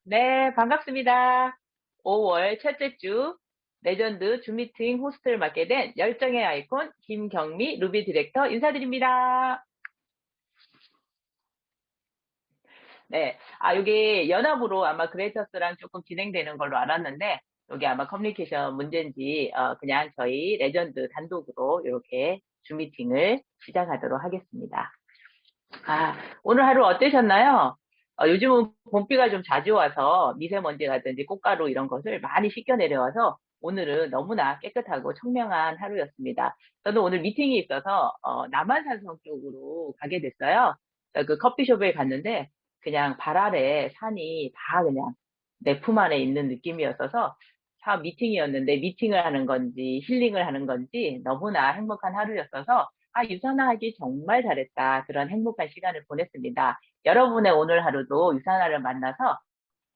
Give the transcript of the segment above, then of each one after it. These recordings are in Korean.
네, 반갑습니다. 5월 첫째 주 레전드 줌미팅 호스트를 맡게 된 열정의 아이콘 김경미 루비 디렉터 인사드립니다. 네, 요게 연합으로 아마 그레이터스랑 조금 진행되는 걸로 알았는데, 여기 아마 커뮤니케이션 문제인지, 그냥 저희 레전드 단독으로 이렇게 줌미팅을 시작하도록 하겠습니다. 아, 오늘 하루 어떠셨나요? 요즘은 봄비가 좀 자주 와서 미세먼지라든지 꽃가루 이런 것을 많이 씻겨 내려와서 오늘은 너무나 깨끗하고 청명한 하루였습니다. 저는 오늘 미팅이 있어서 남한산성 쪽으로 가게 됐어요. 그 커피숍에 갔는데 그냥 발 아래 산이 다 그냥 내 품 안에 있는 느낌이었어서 참 미팅이었는데 미팅을 하는 건지 힐링을 하는 건지 너무나 행복한 하루였어서 유산화하기 정말 잘했다. 그런 행복한 시간을 보냈습니다. 여러분의 오늘 하루도 유산화를 만나서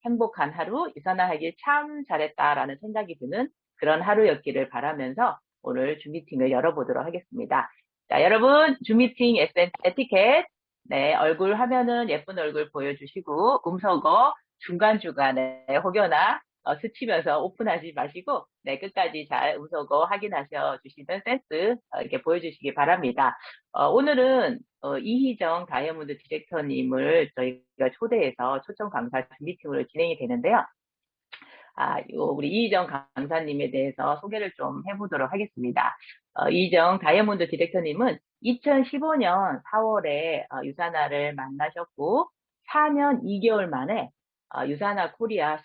행복한 하루, 유산화하길 참 잘했다라는 생각이 드는 그런 하루였기를 바라면서 오늘 줌미팅을 열어보도록 하겠습니다. 자, 여러분, 줌미팅 에티켓. 네, 얼굴 화면은 예쁜 얼굴 보여주시고, 음소거 중간중간에 혹여나 스치면서 오픈하지 마시고, 네, 끝까지 잘 음소거 확인하셔 주시는 센스 이렇게 보여주시기 바랍니다. 오늘은 이희정 다이아몬드 디렉터님을 저희가 초대해서 초청 강사 미팅으로 진행이 되는데요. 우리 이희정 강사님에 대해서 소개를 좀 해보도록 하겠습니다. 이희정 다이아몬드 디렉터님은 2015년 4월에 유사나를 만나셨고 4년 2개월 만에 유사나 코리아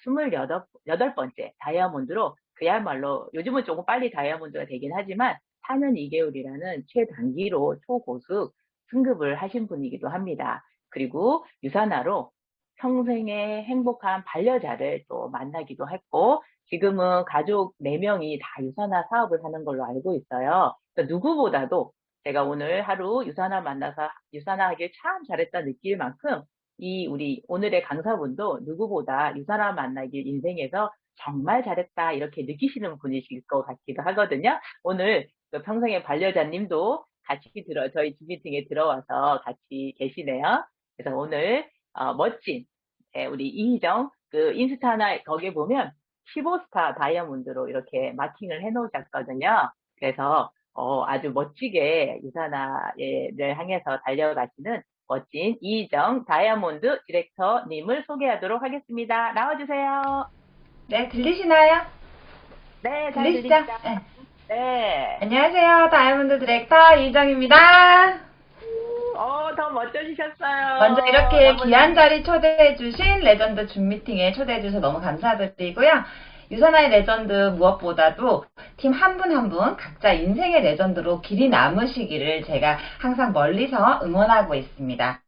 28번째 다이아몬드로 그야말로 요즘은 조금 빨리 다이아몬드가 되긴 하지만 4년 2개월이라는 최단기로 초고속 승급을 하신 분이기도 합니다. 그리고 유사나로 평생의 행복한 반려자를 또 만나기도 했고, 지금은 가족 4명이 다 유산화 사업을 하는 걸로 알고 있어요. 그러니까 누구보다도 제가 오늘 하루 유산화 만나서 유산화 하길 참 잘했다 느낄 만큼 우리 오늘의 강사분도 누구보다 유산화 만나길 인생에서 정말 잘했다 이렇게 느끼시는 분이실 것 같기도 하거든요. 오늘 그 평생의 반려자님도 같이 저희 줌 미팅에 들어와서 같이 계시네요. 그래서 오늘 멋진 우리 이희정 그 인스타나 거기에 보면 15스타 다이아몬드로 이렇게 마킹을 해놓으셨거든요. 그래서 아주 멋지게 유사나를 향해서 달려가시는 멋진 이희정 다이아몬드 디렉터님을 소개하도록 하겠습니다. 나와주세요. 네, 들리시나요? 네, 잘 들리시죠? 들립니다. 네. 네. 안녕하세요. 다이아몬드 디렉터 이정입니다. 더 먼저 멋져지셨어요. 이렇게 너무 귀한 자리 초대해주신 레전드 줌 미팅에 초대해주셔서 너무 감사드리고요. 유선화의 레전드 무엇보다도 팀 한 분 한 분 각자 인생의 레전드로 길이 남으시기를 제가 항상 멀리서 응원하고 있습니다.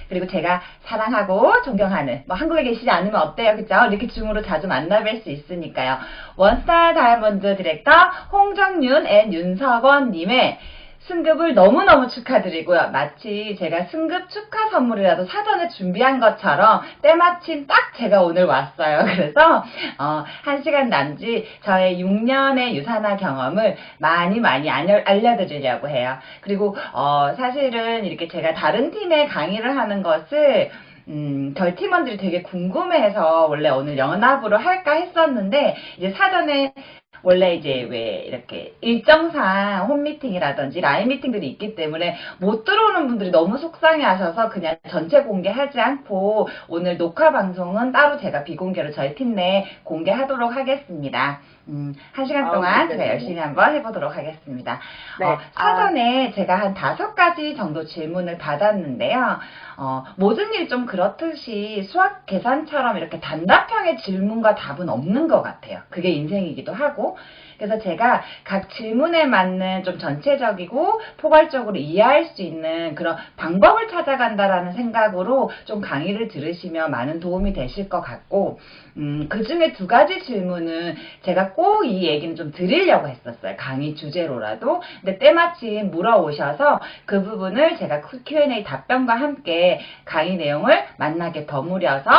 그리고 제가 사랑하고 존경하는 한국에 계시지 않으면 어때요, 그죠? 이렇게 줌으로 자주 만나뵐 수 있으니까요. 원스타 다이아몬드 디렉터 홍정윤 앤 윤석원님의 승급을 너무너무 축하드리고요. 마치 제가 승급 축하 선물이라도 사전에 준비한 것처럼 때마침 딱 제가 오늘 왔어요. 그래서 1시간 남짓 저의 6년의 유산화 경험을 많이 알려드리려고 해요. 그리고 사실은 이렇게 제가 다른 팀에 강의를 하는 것을 저희 팀원들이 되게 궁금해해서 원래 오늘 연합으로 할까 했었는데 이제 사전에 원래 이제 왜 이렇게 일정상 홈미팅이라든지 라인 미팅들이 있기 때문에 못 들어오는 분들이 너무 속상해 하셔서 그냥 전체 공개하지 않고 오늘 녹화 방송은 따로 제가 비공개로 저희 팀 내 공개하도록 하겠습니다. 1시간 동안 제가 네네네. 열심히 한번 해보도록 하겠습니다. 네. 사전에 제가 한 5가지 정도 질문을 받았는데요. 모든 일이 좀 그렇듯이 수학 계산처럼 이렇게 단답형의 질문과 답은 없는 것 같아요. 그게 인생이기도 하고. 그래서 제가 각 질문에 맞는 좀 전체적이고 포괄적으로 이해할 수 있는 그런 방법을 찾아간다라는 생각으로 좀 강의를 들으시면 많은 도움이 되실 것 같고, 그 중에 2가지 질문은 제가 꼭 이 얘기는 좀 드리려고 했었어요. 강의 주제로라도. 근데 때마침 물어오셔서 그 부분을 제가 Q&A 답변과 함께 강의 내용을 만나게 버무려서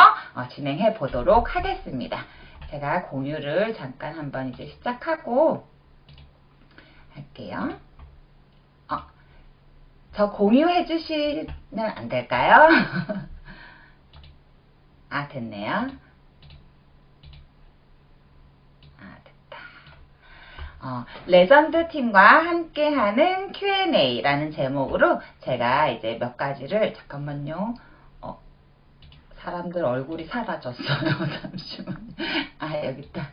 진행해 보도록 하겠습니다. 제가 공유를 잠깐 한번 이제 시작하고 할게요. 저 공유해 주시면 안 될까요? 됐네요. 레전드 팀과 함께하는 Q&A라는 제목으로 제가 이제 몇 가지를, 잠깐만요. 사람들 얼굴이 사라졌어요. 잠시만요. 여기 있다.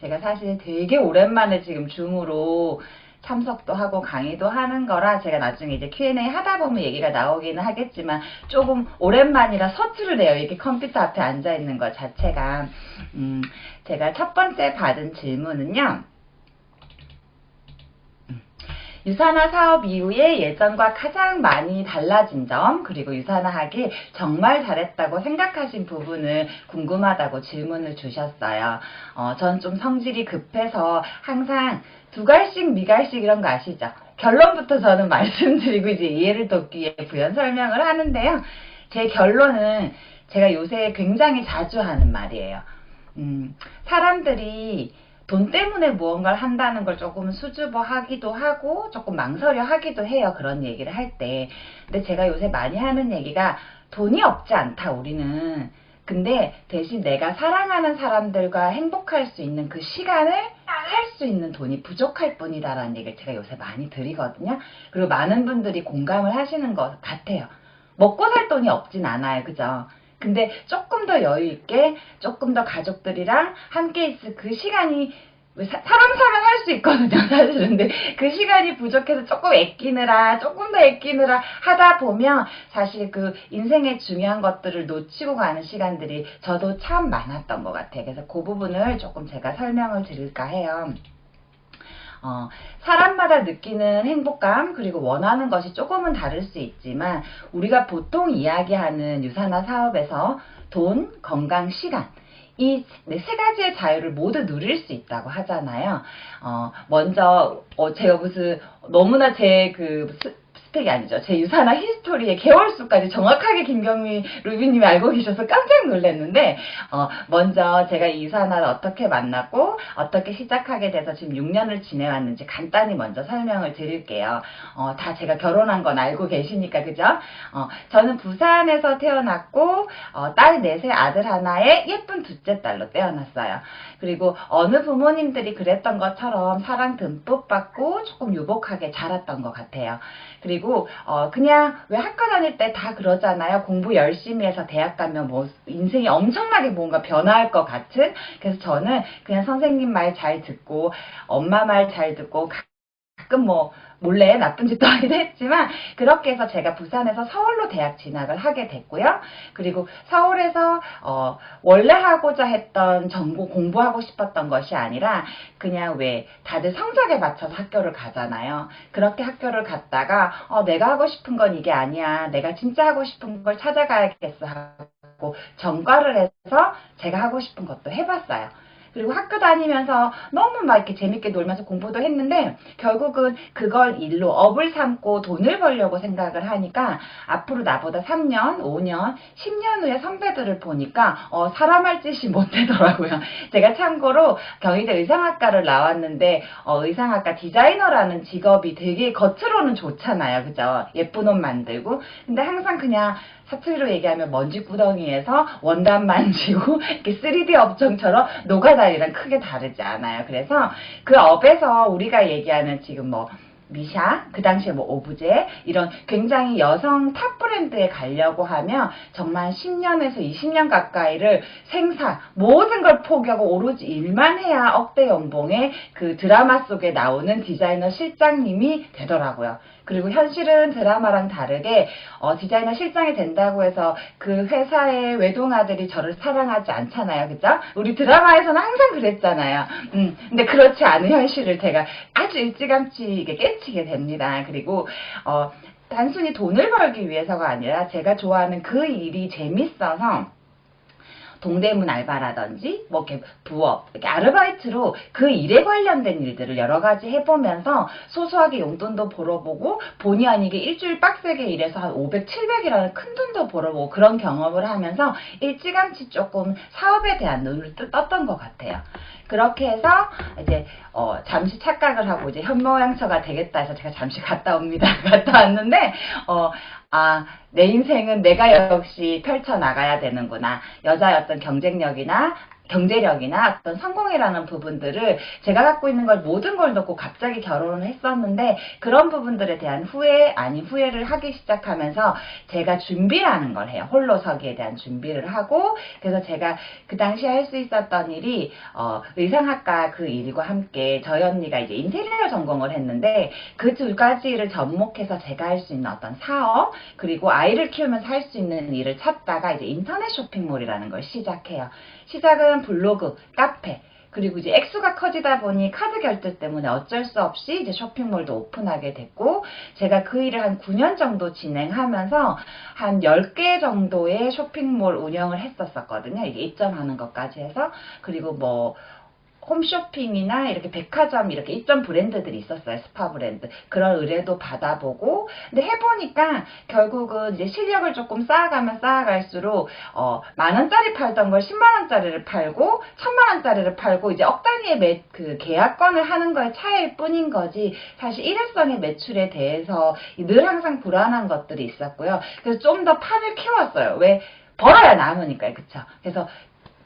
제가 사실 되게 오랜만에 지금 줌으로 참석도 하고 강의도 하는 거라 제가 나중에 이제 Q&A 하다 보면 얘기가 나오기는 하겠지만 조금 오랜만이라 서투를 해요. 이렇게 컴퓨터 앞에 앉아 있는 것 자체가. 제가 첫 번째 받은 질문은요. 유산화 사업 이후에 예전과 가장 많이 달라진 점, 그리고 유산화하기 정말 잘했다고 생각하신 부분을 궁금하다고 질문을 주셨어요. 전 좀 성질이 급해서 항상 두갈씩 미갈씩 이런 거 아시죠? 결론부터 저는 말씀드리고 이제 이해를 돕기 위해 부연 설명을 하는데요. 제 결론은 제가 요새 굉장히 자주 하는 말이에요. 사람들이 돈 때문에 무언가를 한다는 걸 조금 수줍어 하기도 하고 조금 망설여 하기도 해요. 그런 얘기를 할 때. 근데 제가 요새 많이 하는 얘기가 돈이 없지 않다 우리는. 근데 대신 내가 사랑하는 사람들과 행복할 수 있는 그 시간을 살 수 있는 돈이 부족할 뿐이다라는 얘기를 제가 요새 많이 드리거든요. 그리고 많은 분들이 공감을 하시는 것 같아요. 먹고 살 돈이 없진 않아요. 그죠? 근데 조금 더 여유 있게 조금 더 가족들이랑 함께 있을 그 시간이 사람 사면 할 수 있거든요 사실은. 근데 그 시간이 부족해서 조금 더 아끼느라 하다 보면 사실 그 인생의 중요한 것들을 놓치고 가는 시간들이 저도 참 많았던 것 같아요. 그래서 그 부분을 조금 제가 설명을 드릴까 해요. 사람마다 느끼는 행복감 그리고 원하는 것이 조금은 다를 수 있지만 우리가 보통 이야기하는 유산화 사업에서 돈, 건강, 시간 이 세 가지의 자유를 모두 누릴 수 있다고 하잖아요. 먼저 제가 무슨 너무나 제 스펙이 아니죠. 제 유산화 히스토리의 개월수까지 정확하게 김경미 루비님이 알고 계셔서 깜짝 놀랐는데 먼저 제가 이 유산화를 어떻게 만났고 어떻게 시작하게 돼서 지금 6년을 지내왔는지 간단히 먼저 설명을 드릴게요. 다 제가 결혼한 건 알고 계시니까 그죠? 저는 부산에서 태어났고 딸 넷에 아들 하나에 예쁜 둘째 딸로 태어났어요. 그리고 어느 부모님들이 그랬던 것처럼 사랑 듬뿍 받고 조금 유복하게 자랐던 것 같아요. 그리고 그냥 왜 학교 다닐 때 다 그러잖아요. 공부 열심히 해서 대학 가면 뭐 인생이 엄청나게 뭔가 변화할 것 같은. 그래서 저는 그냥 선생님 말 잘 듣고 엄마 말 잘 듣고 가끔 뭐 몰래 나쁜 짓도 하기도 했지만 그렇게 해서 제가 부산에서 서울로 대학 진학을 하게 됐고요. 그리고 서울에서 원래 하고자 했던 전공 공부하고 싶었던 것이 아니라 그냥 왜 다들 성적에 맞춰서 학교를 가잖아요. 그렇게 학교를 갔다가 내가 하고 싶은 건 이게 아니야. 내가 진짜 하고 싶은 걸 찾아가야겠어 하고 전과를 해서 제가 하고 싶은 것도 해봤어요. 그리고 학교 다니면서 너무 막 이렇게 재밌게 놀면서 공부도 했는데 결국은 그걸 일로 업을 삼고 돈을 벌려고 생각을 하니까 앞으로 나보다 3년, 5년, 10년 후에 선배들을 보니까 사람 할 짓이 못 되더라고요. 제가 참고로 경희대 의상학과를 나왔는데 의상학과 디자이너라는 직업이 되게 겉으로는 좋잖아요. 그죠? 예쁜 옷 만들고. 근데 항상 그냥 사투리로 얘기하면 먼지구덩이에서 원단 만지고 이렇게 3D 업종처럼 노가다리랑 크게 다르지 않아요. 그래서 그 업에서 우리가 얘기하는 지금 뭐 미샤, 그 당시에 뭐 오브제 이런 굉장히 여성 탑 브랜드에 가려고 하면 정말 10년에서 20년 가까이를 생사 모든 걸 포기하고 오로지 일만 해야 억대 연봉의 그 드라마 속에 나오는 디자이너 실장님이 되더라고요. 그리고 현실은 드라마랑 다르게 디자이너 실장이 된다고 해서 그 회사의 외동아들이 저를 사랑하지 않잖아요. 그죠? 우리 드라마에서는 항상 그랬잖아요. 근데 그렇지 않은 현실을 제가 아주 일찌감치 깨치게 됩니다. 그리고 단순히 돈을 벌기 위해서가 아니라 제가 좋아하는 그 일이 재밌어서 동대문 알바라든지 뭐 이렇게 부업, 이렇게 아르바이트로 그 일에 관련된 일들을 여러 가지 해보면서 소소하게 용돈도 벌어보고 본의 아니게 일주일 빡세게 일해서 한 500, 700이라는 큰 돈도 벌어보고 그런 경험을 하면서 일찌감치 조금 사업에 대한 눈을 떴던 것 같아요. 그렇게 해서 이제 잠시 착각을 하고 이제 현모양처가 되겠다 해서 제가 잠시 갔다 옵니다. 갔다 왔는데 내 인생은 내가 역시 펼쳐나가야 되는구나. 여자의 어떤 경쟁력이나 경제력이나 어떤 성공이라는 부분들을 제가 갖고 있는 걸 모든 걸 놓고 갑자기 결혼을 했었는데 그런 부분들에 대한 후회 아닌 후회를 하기 시작하면서 제가 준비라는 걸 해요. 홀로 서기에 대한 준비를 하고 그래서 제가 그 당시에 할 수 있었던 일이 의상학과 그 일과 함께 저희 언니가 이제 인테리어 전공을 했는데 그 두 가지를 접목해서 제가 할 수 있는 어떤 사업 그리고 아이를 키우면서 할 수 있는 일을 찾다가 이제 인터넷 쇼핑몰이라는 걸 시작해요. 시작은 블로그, 카페, 그리고 이제 액수가 커지다 보니 카드 결제 때문에 어쩔 수 없이 이제 쇼핑몰도 오픈하게 됐고, 제가 그 일을 한 9년 정도 진행하면서 한 10개 정도의 쇼핑몰 운영을 했었거든요. 이게 입점하는 것까지 해서. 그리고 뭐, 홈쇼핑이나 이렇게 백화점 이렇게 입점 브랜드들이 있었어요. 스파 브랜드. 그런 의뢰도 받아보고. 근데 해보니까 결국은 이제 실력을 조금 쌓아가면 쌓아갈수록, 10,000원짜리 팔던 걸 100,000원짜리를 팔고, 1,000,000원짜리를 팔고, 이제 억 단위의 그 계약권을 하는 거의 차이일 뿐인 거지, 사실 일회성의 매출에 대해서 늘 항상 불안한 것들이 있었고요. 그래서 좀 더 판을 키웠어요. 왜? 벌어야 남으니까요. 그쵸? 그래서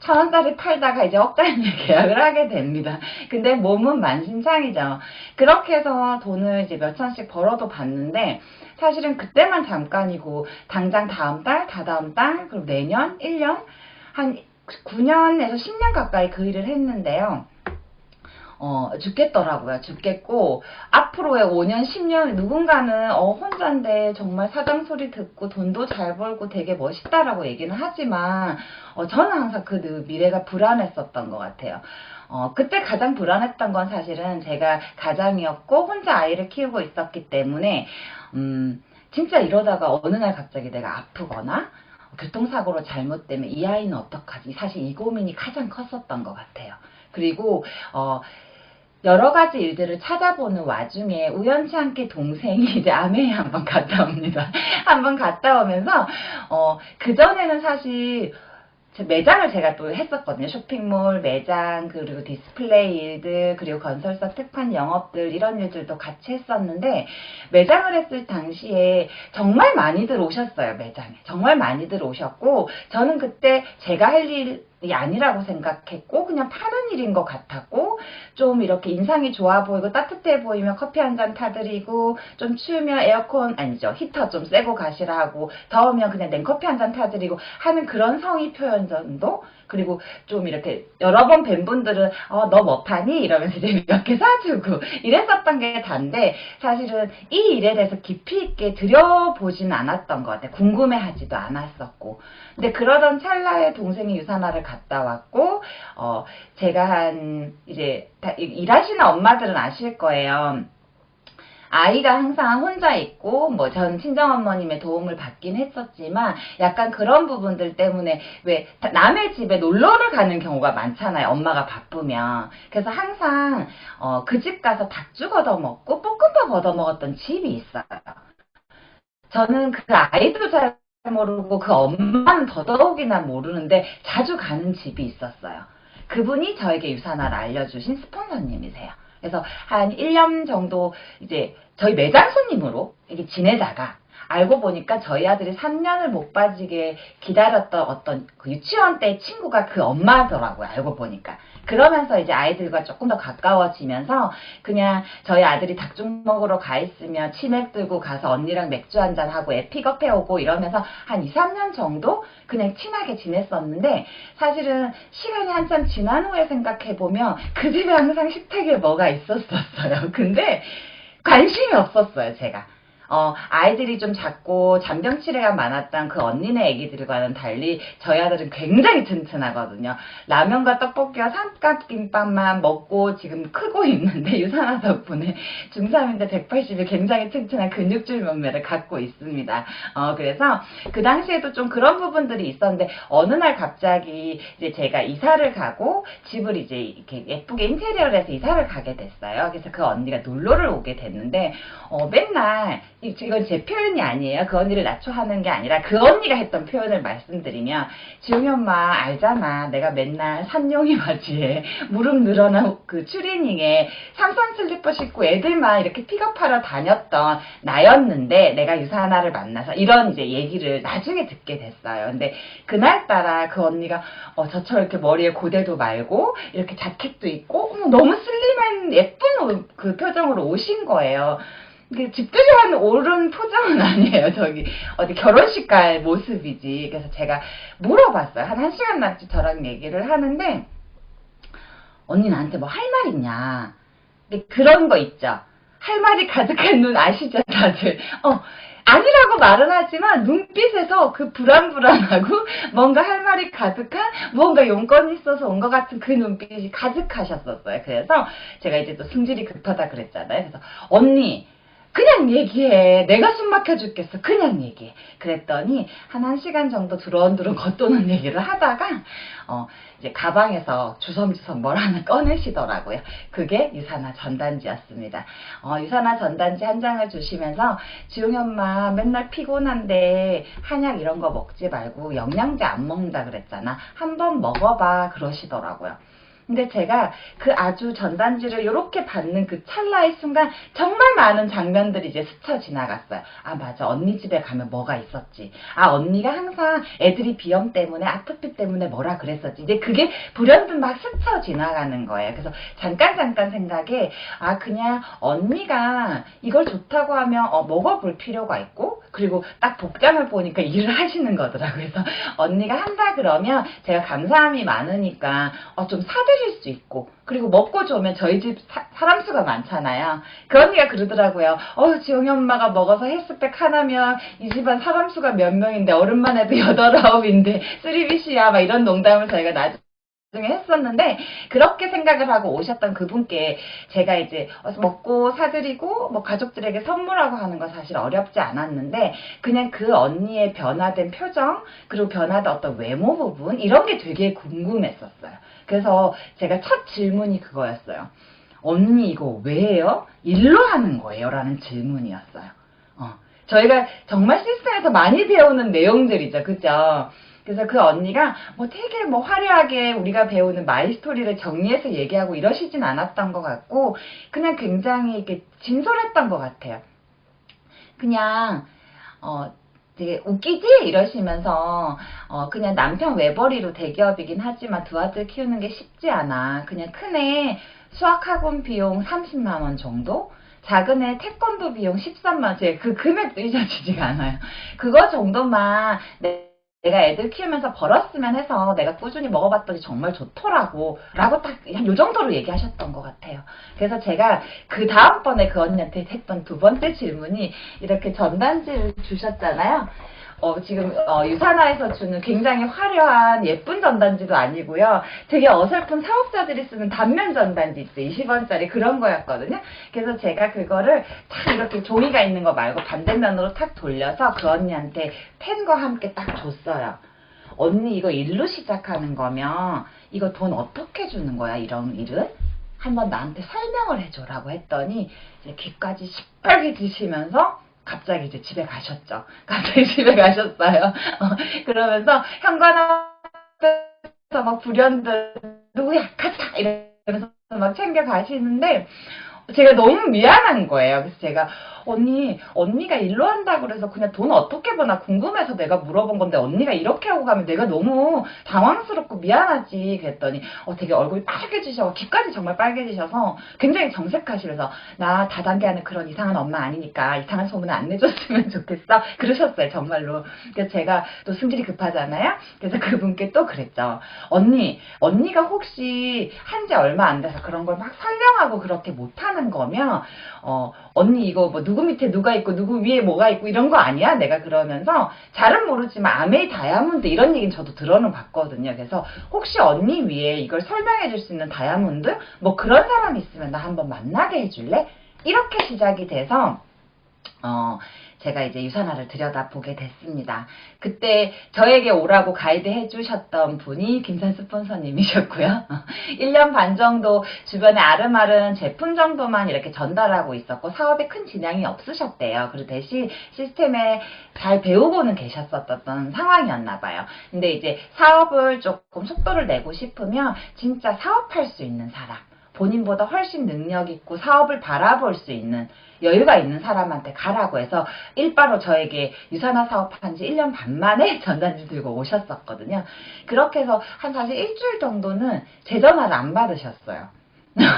1,000원짜리 팔다가 이제 억 단위의 계약을 하게 됩니다. 근데 몸은 만신창이죠. 그렇게 해서 돈을 이제 몇 천씩 벌어도 봤는데, 사실은 그때만 잠깐이고, 당장 다음 달, 다다음 달, 그리고 내년, 1년, 한 9년에서 10년 가까이 그 일을 했는데요. 죽겠더라고요. 죽겠고, 앞으로의 5년, 10년, 누군가는, 혼자인데 정말 사장 소리 듣고 돈도 잘 벌고 되게 멋있다라고 얘기는 하지만, 저는 항상 그 미래가 불안했었던 것 같아요. 그때 가장 불안했던 건 사실은 제가 가장이었고, 혼자 아이를 키우고 있었기 때문에, 진짜 이러다가 어느 날 갑자기 내가 아프거나, 교통사고로 잘못되면 이 아이는 어떡하지? 사실 이 고민이 가장 컸었던 것 같아요. 그리고 여러 가지 일들을 찾아보는 와중에 우연치 않게 동생이 이제 아메에 한번 갔다 옵니다. 한번 갔다 오면서 그전에는 사실 매장을 제가 또 했었거든요. 쇼핑몰, 매장, 그리고 디스플레이 일들, 그리고 건설사 특판 영업들 이런 일들도 같이 했었는데 매장을 했을 당시에 정말 많이들 오셨어요. 매장에. 정말 많이들 오셨고 저는 그때 제가 할 일이 아니라고 생각했고 그냥 파는 일인 것 같았고 좀 이렇게 인상이 좋아 보이고 따뜻해 보이면 커피 한 잔 타드리고 좀 추우면 에어컨 아니죠 히터 좀 쐬고 가시라 하고 더우면 그냥 냉커피 한 잔 타드리고 하는 그런 성의 표현 정도 그리고 좀 이렇게 여러 번 뵌 분들은 너 뭐 파니? 이러면서 이제 몇 개 사주고 이랬었던 게 단데 사실은 이 일에 대해서 깊이 있게 들여보지는 않았던 것 같아요. 궁금해하지도 않았었고 근데 그러던 찰나에 동생이 유산화를 갔다 왔고 제가 이제 일하시는 엄마들은 아실 거예요. 아이가 항상 혼자 있고 뭐 전 친정어머님의 도움을 받긴 했었지만 약간 그런 부분들 때문에 왜 남의 집에 놀러를 가는 경우가 많잖아요. 엄마가 바쁘면. 그래서 항상 그 집 가서 닭죽 얻어먹고 볶음밥 얻어먹었던 집이 있어요. 저는 그 아이도 잘 모르고 그 엄마는 더더욱이나 모르는데 자주 가는 집이 있었어요. 그분이 저에게 유산화를 알려주신 스폰서님이세요. 그래서 한 1년 정도 이제 저희 매장 손님으로 이렇게 지내다가 알고 보니까 저희 아들이 3년을 못 빠지게 기다렸던 어떤 그 유치원 때 친구가 그 엄마더라고요. 알고 보니까. 그러면서 이제 아이들과 조금 더 가까워지면서 그냥 저희 아들이 닭죽 먹으러 가 있으면 치맥 들고 가서 언니랑 맥주 한잔 하고 애 픽업해 오고 이러면서 한 2, 3년 정도 그냥 친하게 지냈었는데 사실은 시간이 한참 지난 후에 생각해 보면 그 집에 항상 식탁에 뭐가 있었어요. 근데 관심이 없었어요, 제가. 아이들이 좀 작고 잔병치레가 많았던 그 언니네 애기들과는 달리 저희 아들은 굉장히 튼튼하거든요. 라면과 떡볶이와 삼각김밥만 먹고 지금 크고 있는데 유산화 덕분에 중3인데 180이 굉장히 튼튼한 근육질 몸매를 갖고 있습니다. 그래서 그 당시에도 좀 그런 부분들이 있었는데 어느 날 갑자기 이제 제가 이사를 가고 집을 이제 이렇게 예쁘게 인테리어를 해서 이사를 가게 됐어요. 그래서 그 언니가 놀러를 오게 됐는데 맨날 이건 제 표현이 아니에요. 그 언니를 낮춰하는 게 아니라 그 언니가 했던 표현을 말씀드리면, 지용이 엄마 알잖아. 내가 맨날 산용이 바지에 무릎 늘어난 그 추리닝에 삼선 슬리퍼 신고 애들만 이렇게 픽업하러 다녔던 나였는데 내가 유사하나를 만나서 이런 이제 얘기를 나중에 듣게 됐어요. 근데 그날따라 그 언니가 저처럼 이렇게 머리에 고데도 말고 이렇게 자켓도 입고 너무 슬림한 예쁜 그 표정으로 오신 거예요. 집들이한 옳은 표정은 아니에요. 저기 어디 결혼식 갈 모습이지. 그래서 제가 물어봤어요. 한 1시간 남짓 저랑 얘기를 하는데, 언니 나한테 뭐 할 말 있냐. 그런 거 있죠. 할 말이 가득한 눈 아시죠 다들. 아니라고 말은 하지만 눈빛에서 그 불안불안하고 뭔가 할 말이 가득한, 무언가 용건이 있어서 온 것 같은 그 눈빛이 가득하셨었어요. 그래서 제가 이제 또 승질이 급하다 그랬잖아요. 그래서 언니 그냥 얘기해. 내가 숨 막혀 죽겠어. 그냥 얘기해. 그랬더니 한 1시간 정도 두런두런 겉도는 얘기를 하다가 이제 가방에서 주섬주섬 뭘 하나 꺼내시더라고요. 그게 유산화 전단지였습니다. 유산화 전단지 한 장을 주시면서, 지용이 엄마 맨날 피곤한데 한약 이런 거 먹지 말고 영양제 안 먹는다 그랬잖아. 한번 먹어봐 그러시더라고요. 근데 제가 그 아주 전단지를 이렇게 받는 그 찰나의 순간 정말 많은 장면들이 이제 스쳐 지나갔어요. 아 맞아, 언니 집에 가면 뭐가 있었지. 아 언니가 항상 애들이 비염 때문에 아토피 때문에 뭐라 그랬었지. 이제 그게 불현듯 막 스쳐 지나가는 거예요. 그래서 잠깐 생각에 그냥 언니가 이걸 좋다고 하면 먹어볼 필요가 있고, 그리고 딱 복장을 보니까 일을 하시는 거더라고요. 그래서 언니가 한다 그러면 제가 감사함이 많으니까 좀 사드릴 수 있고, 그리고 먹고 좋으면 저희 집 사람 수가 많잖아요. 그 언니가 그러더라고요. 지용이 엄마가 먹어서 헬스백 하나면 이 집안 사람 수가 몇 명인데 어른만 해도 8, 9인데 쓰리빗이야 막 이런 농담을 저희가 나중에 했었는데, 그렇게 생각을 하고 오셨던 그분께 제가 이제 먹고 사드리고 뭐 가족들에게 선물하고 하는 거 사실 어렵지 않았는데, 그냥 그 언니의 변화된 표정, 그리고 변화된 어떤 외모 부분, 이런 게 되게 궁금했었어요. 그래서 제가 첫 질문이 그거였어요. 언니 이거 왜 해요? 일로 하는 거예요? 라는 질문이었어요. 저희가 정말 시스템에서 많이 배우는 내용들이죠. 그죠? 그래서 그 언니가 되게 화려하게 우리가 배우는 마이스토리를 정리해서 얘기하고 이러시진 않았던 것 같고, 그냥 굉장히 이렇게 진솔했던 것 같아요. 그냥 되게 웃기지? 이러시면서 그냥 남편 외벌이로 대기업이긴 하지만 두 아들 키우는 게 쉽지 않아. 그냥 큰애 수학학원 비용 30만 원 정도? 작은 애 태권도 비용 13만 원. 제가 그 금액도 잊어지지가 않아요. 그거 정도만 내가 애들 키우면서 벌었으면 해서 내가 꾸준히 먹어봤더니 정말 좋더라고 라고 딱 요 정도로 얘기하셨던 것 같아요. 그래서 제가 그 다음번에 그 언니한테 했던 두 번째 질문이, 이렇게 전단지를 주셨잖아요. 지금 유산화에서 주는 굉장히 화려한 예쁜 전단지도 아니고요. 되게 어설픈 사업자들이 쓰는 단면 전단지 있죠. 20원짜리 그런 거였거든요. 그래서 제가 그거를 탁 이렇게 종이가 있는 거 말고 반대면으로 탁 돌려서 그 언니한테 펜과 함께 딱 줬어요. 언니 이거 일로 시작하는 거면 이거 돈 어떻게 주는 거야, 이런 일은? 한번 나한테 설명을 해줘라고 했더니 이제 귀까지 시뻘개지시면서 갑자기 이제 집에 가셨죠. 갑자기 집에 가셨어요. 그러면서 현관 앞에서 막 불현듯 누구야 가자 이러면서 막 챙겨 가시는데, 제가 너무 미안한 거예요. 그래서 제가 언니가 일로 한다고 그래서 그냥 돈 어떻게 버나 궁금해서 내가 물어본 건데 언니가 이렇게 하고 가면 내가 너무 당황스럽고 미안하지. 그랬더니 되게 얼굴이 빨개지셔서, 귀까지 정말 빨개지셔서 굉장히 정색하시면서, 나 다단계하는 그런 이상한 엄마 아니니까 이상한 소문 안 내줬으면 좋겠어 그러셨어요. 정말로. 그래서 제가 또 승질이 급하잖아요. 그래서 그분께 또 그랬죠. 언니가 혹시 한지 얼마 안 돼서 그런 걸 막 설명하고 그렇게 못하는 거면 언니 이거 뭐 누구 밑에 누가 있고 누구 위에 뭐가 있고 이런 거 아니야? 내가 그러면서 잘은 모르지만 아메이 다이아몬드 이런 얘기는 저도 들어는 봤거든요. 그래서 혹시 언니 위에 이걸 설명해 줄 수 있는 다이아몬드 뭐 그런 사람이 있으면 나 한번 만나게 해줄래? 이렇게 시작이 돼서 제가 이제 유산화를 들여다보게 됐습니다. 그때 저에게 오라고 가이드 해주셨던 분이 김선 스폰서님이셨고요. 1년 반 정도 주변에 아름아름 제품 정도만 이렇게 전달하고 있었고 사업에 큰 진양이 없으셨대요. 그리고 대신 시스템에 잘 배우고는 계셨었던 상황이었나 봐요. 근데 이제 사업을 조금 속도를 내고 싶으면 진짜 사업할 수 있는 사람, 본인보다 훨씬 능력 있고 사업을 바라볼 수 있는 여유가 있는 사람한테 가라고 해서 일바로 저에게 유산화 사업한 지 1년 반 만에 전단지 들고 오셨었거든요. 그렇게 해서 한 사실 일주일 정도는 제 전화를 안 받으셨어요.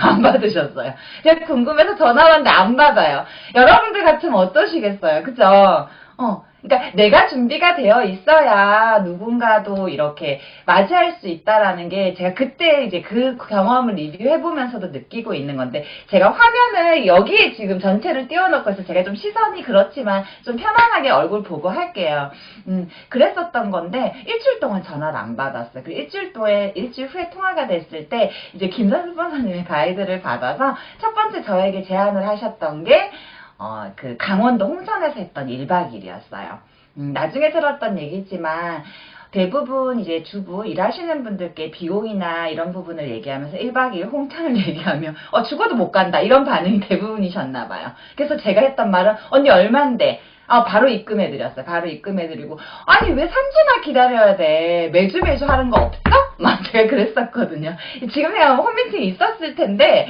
안 받으셨어요. 제가 궁금해서 전화 왔는데 안 받아요. 여러분들 같으면 어떠시겠어요? 그죠? 그러니까 내가 준비가 되어 있어야 누군가도 이렇게 맞이할 수 있다라는 게 제가 그때 이제 그 경험을 리뷰해보면서도 느끼고 있는 건데 제가 화면을 여기에 지금 전체를 띄워놓고 해서 제가 좀 시선이 그렇지만 좀 편안하게 얼굴 보고 할게요. 그랬었던 건데 일주일 동안 전화를 안 받았어요. 그 일주일 후에 통화가 됐을 때 이제 김선수 스폰서님의 가이드를 받아서 첫 번째 저에게 제안을 하셨던 게 그 강원도 홍천에서 했던 1박 2일이었어요. 나중에 들었던 얘기지만 대부분 이제 주부 일하시는 분들께 비용이나 이런 부분을 얘기하면서 1박 2일 홍천을 얘기하면 죽어도 못 간다 이런 반응이 대부분이셨나 봐요. 그래서 제가 했던 말은 언니 얼만데? 바로 입금해드렸어요. 바로 입금해드리고 아니 왜 3주나 기다려야 돼? 매주 하는 거 없어? 막 제가 그랬었거든요. 지금 생각하면 홈미팅이 있었을 텐데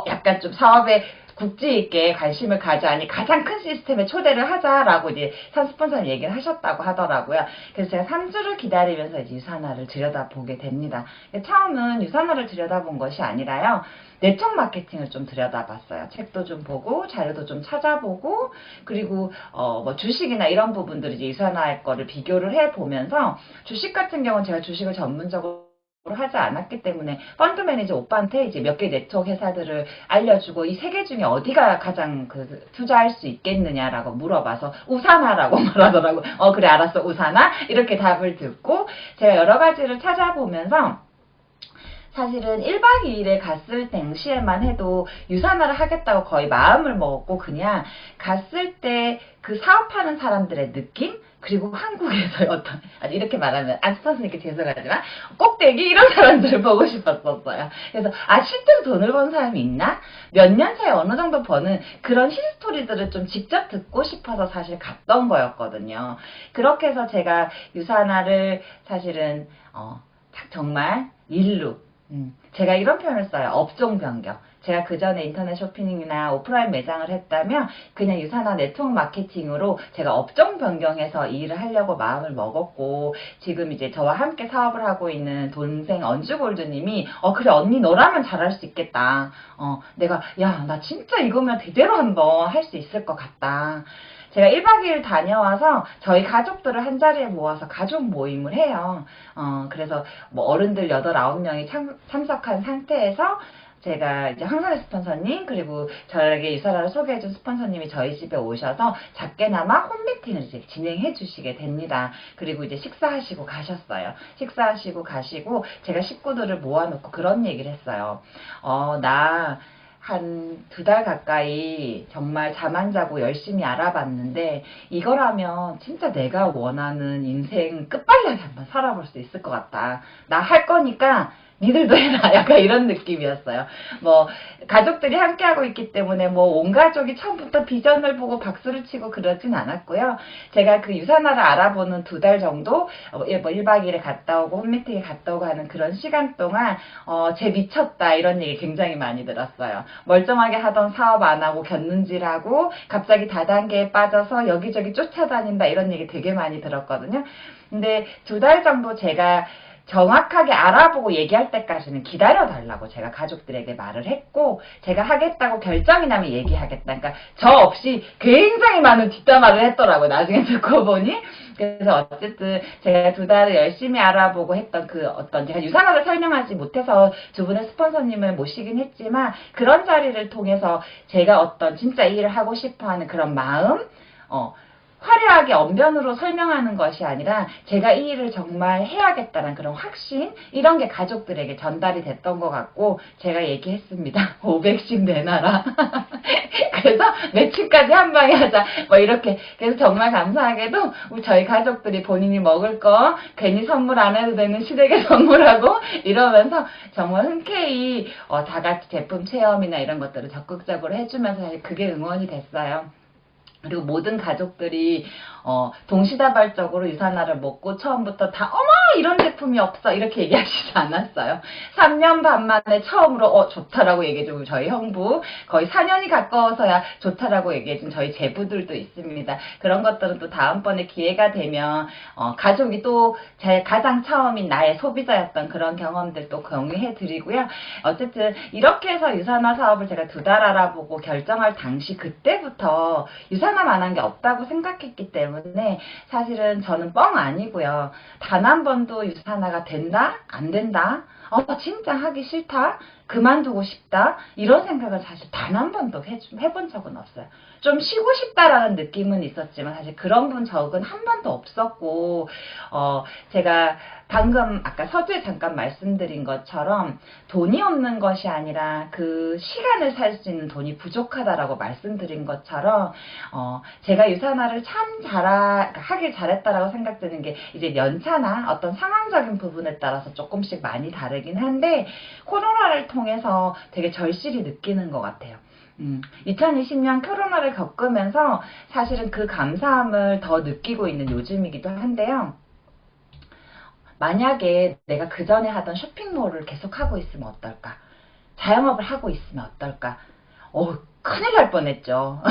약간 좀 사업에 국지 있게 관심을 가져야니 가장 큰 시스템에 초대를 하자라고 이제 산 스폰서는 얘기를 하셨다고 하더라고요. 그래서 제가 3주를 기다리면서 이제 유산화를 들여다보게 됩니다. 처음은 유산화를 들여다본 것이 아니라요. 내적 마케팅을 좀 들여다봤어요. 책도 좀 보고 자료도 좀 찾아보고 그리고 뭐 주식이나 이런 부분들 이제 유산화할 거를 비교를 해보면서 주식 같은 경우는 제가 주식을 전문적으로 하지 않았기 때문에 펀드 매니저 오빠한테 이제 몇 개 네트워크 회사들을 알려주고 이 세 개 중에 어디가 가장 투자할 수 있겠느냐라고 물어봐서 우산화라고 말하더라고. 그래 알았어 우산화 이렇게 답을 듣고 제가 여러 가지를 찾아보면서 사실은 1박 2일에 갔을 당시에만 해도 유산화를 하겠다고 거의 마음을 먹었고 그냥 갔을 때 그 사업하는 사람들의 느낌? 그리고 한국에서 어떤 이렇게 말하면 안 스폰서니까 죄송하지만 꼭대기 이런 사람들을 보고 싶었었어요. 그래서 실제로 돈을 버는 사람이 있나? 몇 년 사이에 어느 정도 버는 그런 히스토리들을 좀 직접 듣고 싶어서 사실 갔던 거였거든요. 그렇게 해서 제가 유산화를 사실은 정말 일루 제가 이런 표현을 써요. 업종 변경. 제가 그 전에 인터넷 쇼핑이나 오프라인 매장을 했다면 그냥 유산화 네트워크 마케팅으로 제가 업종 변경해서 이 일을 하려고 마음을 먹었고 지금 이제 저와 함께 사업을 하고 있는 동생 언주골드님이 그래 언니 너라면 잘할 수 있겠다. 내가 나 진짜 이거면 제대로 한번 할 수 있을 것 같다. 제가 1박 2일 다녀와서 저희 가족들을 한 자리에 모아서 가족 모임을 해요. 그래서 뭐 어른들 8, 9명이 참석한 상태에서 제가 이제 황선혜 스폰서님 그리고 저에게 유산화를 소개해준 스폰서님이 저희 집에 오셔서 작게나마 홈미팅을 이제 진행해 주시게 됩니다. 그리고 이제 식사하시고 가셨어요. 식사하시고 가시고 제가 식구들을 모아놓고 그런 얘기를 했어요. 나 한 2달 가까이 정말 잠 안 자고 열심히 알아봤는데 이거라면 진짜 내가 원하는 인생 끝발나게 한번 살아볼 수 있을 것 같다. 나 할 거니까 니들도 해라. 약간 이런 느낌이었어요. 뭐 가족들이 함께하고 있기 때문에 뭐 온 가족이 처음부터 비전을 보고 박수를 치고 그러진 않았고요. 제가 그 유산화를 알아보는 2달 정도 뭐 1박 2일에 갔다 오고 홈미팅에 갔다 오고 하는 그런 시간 동안 쟤 미쳤다 이런 얘기 굉장히 많이 들었어요. 멀쩡하게 하던 사업 안 하고 곁눈질하고 갑자기 다단계에 빠져서 여기저기 쫓아다닌다 이런 얘기 되게 많이 들었거든요. 근데 2달 정도 제가 정확하게 알아보고 얘기할 때까지는 기다려달라고 제가 가족들에게 말을 했고 제가 하겠다고 결정이 나면 얘기하겠다. 그러니까 저 없이 굉장히 많은 뒷담화를 했더라고요. 나중에 듣고 보니. 그래서 어쨌든 제가 2달을 열심히 알아보고 했던 제가 유산화를 설명하지 못해서 두 분의 스폰서님을 모시긴 했지만 그런 자리를 통해서 제가 진짜 이 일을 하고 싶어하는 그런 마음 화려하게 언변으로 설명하는 것이 아니라 제가 이 일을 정말 해야겠다는 그런 확신 이런 게 가족들에게 전달이 됐던 것 같고 제가 얘기했습니다. 500씩 내놔라. 그래서 매출까지 한 방에 하자. 뭐 이렇게 그래서 정말 감사하게도 저희 가족들이 본인이 먹을 거 괜히 선물 안 해도 되는 시댁에 선물하고 이러면서 정말 흔쾌히 다 같이 제품 체험이나 이런 것들을 적극적으로 해주면서 사실 그게 응원이 됐어요. 그리고 모든 가족들이 동시다발적으로 유산화를 먹고 처음부터 다 어머 이런 제품이 없어 이렇게 얘기하시지 않았어요. 3년 반 만에 처음으로 좋다라고 얘기해주고 저희 형부 거의 4년이 가까워서야 좋다라고 얘기해준 저희 제부들도 있습니다. 그런 것들은 또 다음번에 기회가 되면 가족이 또 제 가장 처음인 나의 소비자였던 그런 경험들도 공유해드리고요. 어쨌든 이렇게 해서 유산화 사업을 제가 2달 알아보고 결정할 당시 그때부터 유산화만한 게 없다고 생각했기 때문에 사실은 저는 뻥 아니고요. 단 한 번도 유산화가 된다? 안 된다? 진짜 하기 싫다? 그만두고 싶다? 이런 생각을 사실 단 한 번도 해본 적은 없어요. 좀 쉬고 싶다라는 느낌은 있었지만 사실 그런 적은 한 번도 없었고 제가 방금 아까 서두에 잠깐 말씀드린 것처럼 돈이 없는 것이 아니라 그 시간을 살 수 있는 돈이 부족하다라고 말씀드린 것처럼 제가 유산화를 참 하길 잘했다라고 생각되는 게 이제 연차나 어떤 상황적인 부분에 따라서 조금씩 많이 다르긴 한데 코로나를 통해서 되게 절실히 느끼는 것 같아요. 2020년 코로나를 겪으면서 사실은 그 감사함을 더 느끼고 있는 요즘이기도 한데요. 만약에 내가 그 전에 하던 쇼핑몰을 계속하고 있으면 어떨까? 자영업을 하고 있으면 어떨까? 큰일 날 뻔했죠.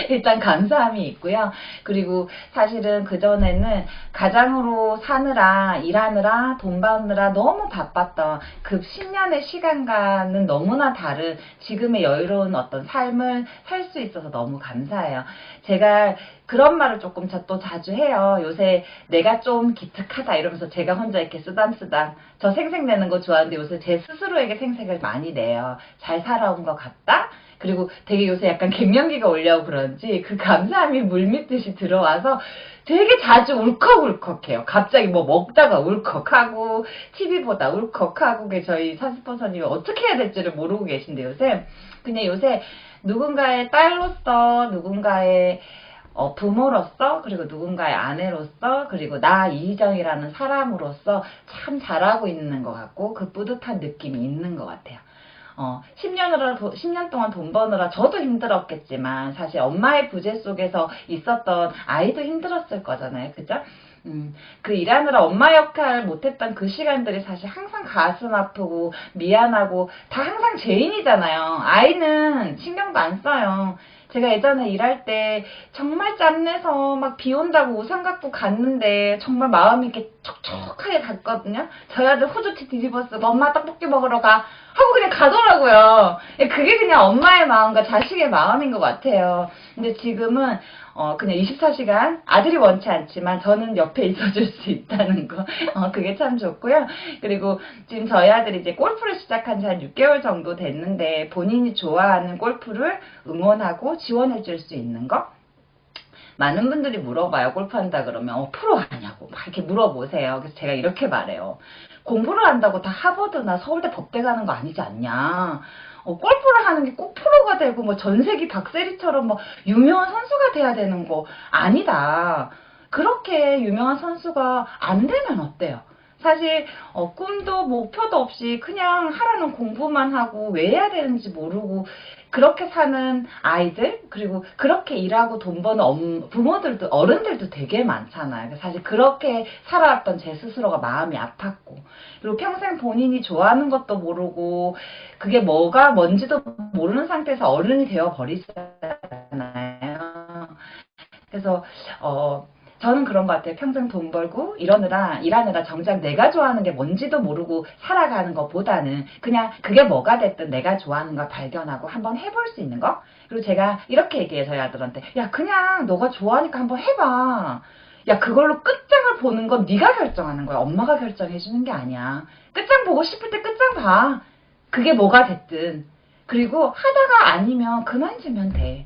일단 감사함이 있고요. 그리고 사실은 그전에는 가장으로 사느라 일하느라 돈 버느라 너무 바빴던 그 10년의 시간과는 너무나 다른 지금의 여유로운 어떤 삶을 살 수 있어서 너무 감사해요. 제가 그런 말을 조금 또 자주 해요. 요새 내가 좀 기특하다 이러면서 제가 혼자 이렇게 쓰담쓰담 저 생색내는 거 좋아하는데 요새 제 스스로에게 생색을 많이 내요. 잘 살아온 것 같다? 그리고 되게 요새 약간 갱년기가 올려고 그런지 그 감사함이 물밀듯이 들어와서 되게 자주 울컥울컥해요. 갑자기 뭐 먹다가 울컥하고 TV 보다 울컥하고 저희 사스퍼서님이 어떻게 해야 될지를 모르고 계신데 그냥 요새 누군가의 딸로서 누군가의 부모로서 그리고 누군가의 아내로서 그리고 나 이희정이라는 사람으로서 참 잘하고 있는 것 같고 그 뿌듯한 느낌이 있는 것 같아요. 10년 동안 돈 버느라 저도 힘들었겠지만 사실 엄마의 부재 속에서 있었던 아이도 힘들었을 거잖아요. 그죠? 그 일하느라 엄마 역할 못했던 그 시간들이 사실 항상 가슴 아프고 미안하고 다 항상 죄인이잖아요. 아이는 신경도 안 써요. 제가 예전에 일할 때 정말 짬내서 막 비 온다고 우산 갖고 갔는데 정말 마음이 이렇게 촉촉하게 갔거든요. 저희 아들 후드티 뒤집어 쓰고 엄마 떡볶이 먹으러 가 하고 그냥 가더라고요. 그게 그냥 엄마의 마음과 자식의 마음인 것 같아요. 근데 지금은 그냥 24시간 아들이 원치 않지만 저는 옆에 있어줄 수 있다는 거 그게 참 좋고요. 그리고 지금 저희 아들이 이제 골프를 시작한 지 한 6개월 정도 됐는데 본인이 좋아하는 골프를 응원하고 지원해 줄 수 있는 거 많은 분들이 물어봐요. 골프한다 그러면 프로 하냐고 막 이렇게 물어보세요. 그래서 제가 이렇게 말해요. 공부를 한다고 다 하버드나 서울대 법대 가는 거 아니지 않냐. 골프를 하는 게 꼭 프로가 되고 뭐 전세기 박세리처럼 뭐 유명한 선수가 돼야 되는 거 아니다. 그렇게 유명한 선수가 안 되면 어때요? 사실 꿈도 목표도 없이 그냥 하라는 공부만 하고 왜 해야 되는지 모르고 그렇게 사는 아이들 그리고 그렇게 일하고 돈 버는 부모들도 어른들도 되게 많잖아요. 사실 그렇게 살아왔던 제 스스로가 마음이 아팠고 그리고 평생 본인이 좋아하는 것도 모르고 그게 뭐가 뭔지도 모르는 상태에서 어른이 되어 버리잖아요. 그래서 저는 그런 것 같아요. 평생 돈 벌고 일하느라 정작 내가 좋아하는 게 뭔지도 모르고 살아가는 것보다는 그냥 그게 뭐가 됐든 내가 좋아하는 걸 발견하고 한번 해볼 수 있는 거. 그리고 제가 이렇게 얘기해요. 저희 아들한테. 야 그냥 너가 좋아하니까 한번 해봐. 야 그걸로 끝장을 보는 건 네가 결정하는 거야. 엄마가 결정해주는 게 아니야. 끝장 보고 싶을 때 끝장 봐. 그게 뭐가 됐든. 그리고 하다가 아니면 그만두면 돼.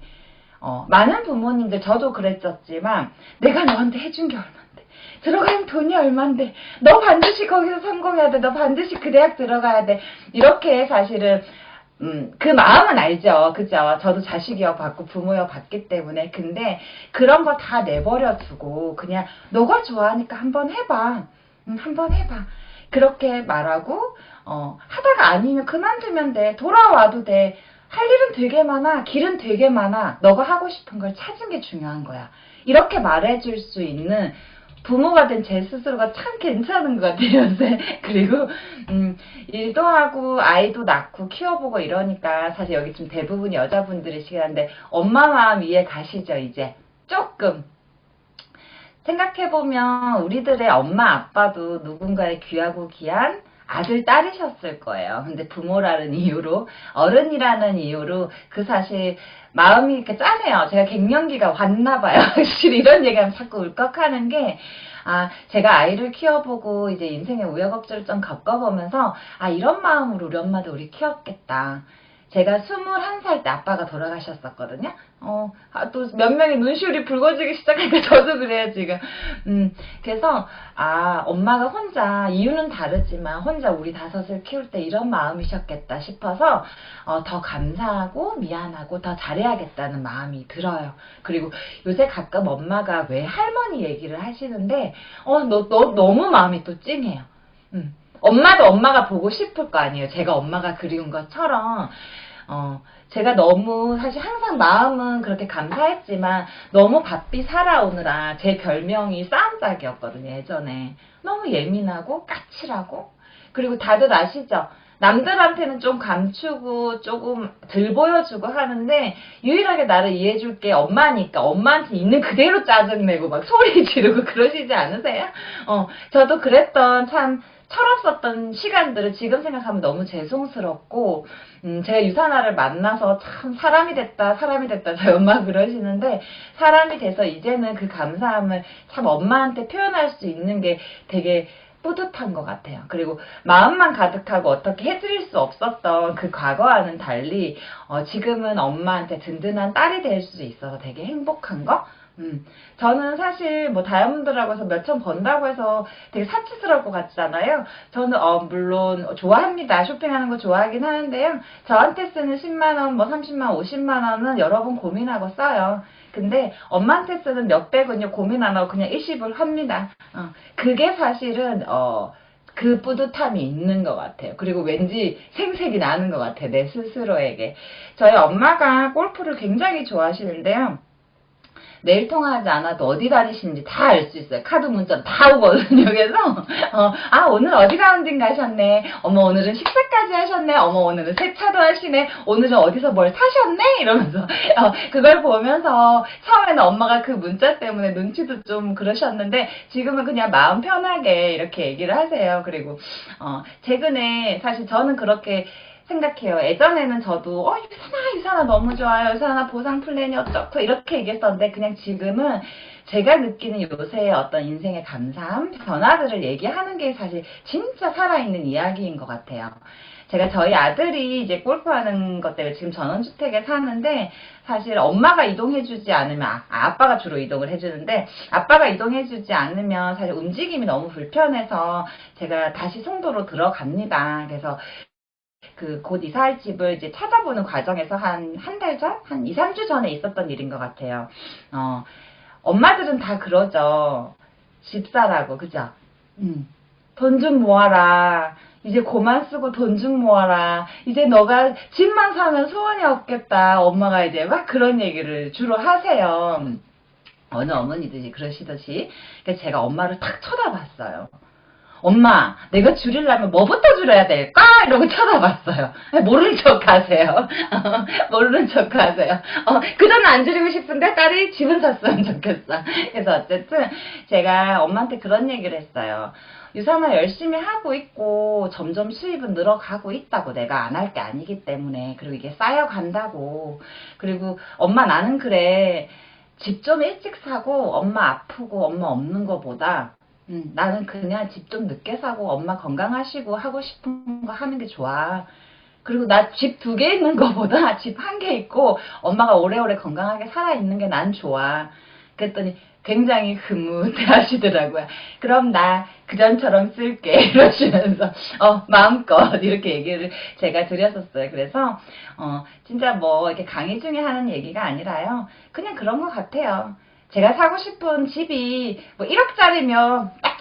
많은 부모님들, 저도 그랬었지만, 내가 너한테 해준 게 얼만데, 들어가는 돈이 얼만데, 너 반드시 거기서 성공해야 돼, 너 반드시 그 대학 들어가야 돼, 이렇게 사실은, 그 마음은 알죠. 그죠? 저도 자식이어 봤고, 부모여 봤기 때문에. 근데, 그런 거 다 내버려 두고, 그냥, 너가 좋아하니까 한번 해봐. 한번 해봐. 그렇게 말하고, 하다가 아니면 그만두면 돼. 돌아와도 돼. 할 일은 되게 많아. 길은 되게 많아. 너가 하고 싶은 걸 찾은 게 중요한 거야. 이렇게 말해줄 수 있는 부모가 된 제 스스로가 참 괜찮은 것 같아요, 요새. 그리고, 일도 하고, 아이도 낳고, 키워보고 이러니까, 사실 여기 지금 대부분 여자분들이시긴 한데, 엄마 마음 이해 가시죠, 이제? 조금. 생각해보면 우리들의 엄마 아빠도 누군가의 귀하고 귀한 아들 딸이셨을 거예요. 근데 부모라는 이유로 어른이라는 이유로 그 사실 마음이 이렇게 짠해요. 제가 갱년기가 왔나봐요. 사실 이런 얘기하면 자꾸 울컥하는 게 제가 아이를 키워보고 이제 인생의 우여곡절을 좀 겪어보면서 이런 마음으로 우리 엄마도 우리 키웠겠다. 제가 21살 때 아빠가 돌아가셨었거든요. 또 몇 명이 눈시울이 붉어지기 시작하니까 저도 그래요, 지금. 그래서, 엄마가 혼자, 이유는 다르지만, 혼자 우리 다섯을 키울 때 이런 마음이셨겠다 싶어서, 더 감사하고, 미안하고, 더 잘해야겠다는 마음이 들어요. 그리고 요새 가끔 엄마가 왜 할머니 얘기를 하시는데, 너무 마음이 또 찡해요. 엄마도 엄마가 보고 싶을 거 아니에요. 제가 엄마가 그리운 것처럼. 제가 너무 사실 항상 마음은 그렇게 감사했지만 너무 바삐 살아오느라 제 별명이 싸움닭이었거든요, 예전에. 너무 예민하고 까칠하고. 그리고 다들 아시죠? 남들한테는 좀 감추고 조금 덜 보여주고 하는데 유일하게 나를 이해해줄 게 엄마니까 엄마한테 있는 그대로 짜증내고 막 소리 지르고 그러시지 않으세요? 저도 그랬던 참 철없었던 시간들을 지금 생각하면 너무 죄송스럽고, 제가 유사나를 만나서 참 사람이 됐다, 저희 엄마 그러시는데, 사람이 돼서 이제는 그 감사함을 참 엄마한테 표현할 수 있는 게 되게 뿌듯한 것 같아요. 그리고 마음만 가득하고 어떻게 해드릴 수 없었던 그 과거와는 달리, 지금은 엄마한테 든든한 딸이 될 수 있어서 되게 행복한 거? 저는 사실 뭐 다이아몬드라고 해서 몇천 번다고 해서 되게 사치스러울 것 같잖아요. 저는 물론 좋아합니다. 쇼핑하는 거 좋아하긴 하는데요. 저한테 쓰는 10만원, 뭐 30만원, 50만원은 여러 번 고민하고 써요. 근데 엄마한테 쓰는 몇백은요 고민 안 하고 그냥 일시불 합니다. 그게 사실은 그 뿌듯함이 있는 것 같아요. 그리고 왠지 생색이 나는 것 같아요. 내 스스로에게. 저희 엄마가 골프를 굉장히 좋아하시는데요. 내일 통화하지 않아도 어디 다니시는지 다 알 수 있어요. 카드 문자 다 오거든요. 그래서 오늘 어디 가운데 가셨네. 어머 오늘은 식사까지 하셨네. 어머 오늘은 세차도 하시네. 오늘은 어디서 뭘 사셨네. 이러면서 그걸 보면서 처음에는 엄마가 그 문자 때문에 눈치도 좀 그러셨는데 지금은 그냥 마음 편하게 이렇게 얘기를 하세요. 그리고 최근에 사실 저는 그렇게 생각해요. 예전에는 저도 유산아 너무 좋아요. 유산아 보상 플랜이 어쩌고 이렇게 얘기했었는데 그냥 지금은 제가 느끼는 요새의 어떤 인생의 감사함, 변화들을 얘기하는 게 사실 진짜 살아있는 이야기인 것 같아요. 제가 저희 아들이 이제 골프하는 것 때문에 지금 전원주택에 사는데 사실 엄마가 이동해주지 않으면 아빠가 주로 이동을 해주는데 아빠가 이동해주지 않으면 사실 움직임이 너무 불편해서 제가 다시 송도로 들어갑니다. 그래서 곧 이사할 집을 이제 찾아보는 과정에서 한 달 전? 한 2, 3주 전에 있었던 일인 것 같아요. 엄마들은 다 그러죠. 집사라고, 그죠? 돈 좀 모아라. 이제 그만 쓰고 돈 좀 모아라. 이제 너가 집만 사면 소원이 없겠다. 엄마가 이제 막 그런 얘기를 주로 하세요. 어느 어머니들이 그러시듯이. 그래서 제가 엄마를 탁 쳐다봤어요. 엄마, 내가 줄이려면 뭐부터 줄여야 될까? 이러고 쳐다봤어요. 모르는 척 하세요. 모르는 척 하세요. 그전 안 줄이고 싶은데 딸이 집은 샀으면 좋겠어. 그래서 어쨌든 제가 엄마한테 그런 얘기를 했어요. 유산아 열심히 하고 있고 점점 수입은 늘어가고 있다고 내가 안 할 게 아니기 때문에 그리고 이게 쌓여간다고 그리고 엄마 나는 그래 집 좀 일찍 사고 엄마 아프고 엄마 없는 거보다 나는 그냥 집 좀 늦게 사고 엄마 건강하시고 하고 싶은 거 하는 게 좋아. 그리고 나 집 2개 있는 거보다 집 1개 있고 엄마가 오래오래 건강하게 살아있는 게 난 좋아. 그랬더니 굉장히 흐뭇해 하시더라고요. 그럼 나 그전처럼 쓸게 이러시면서 마음껏 이렇게 얘기를 제가 드렸었어요. 그래서 진짜 뭐 이렇게 강의 중에 하는 얘기가 아니라요. 그냥 그런 것 같아요. 제가 사고 싶은 집이 뭐 1억짜리면 딱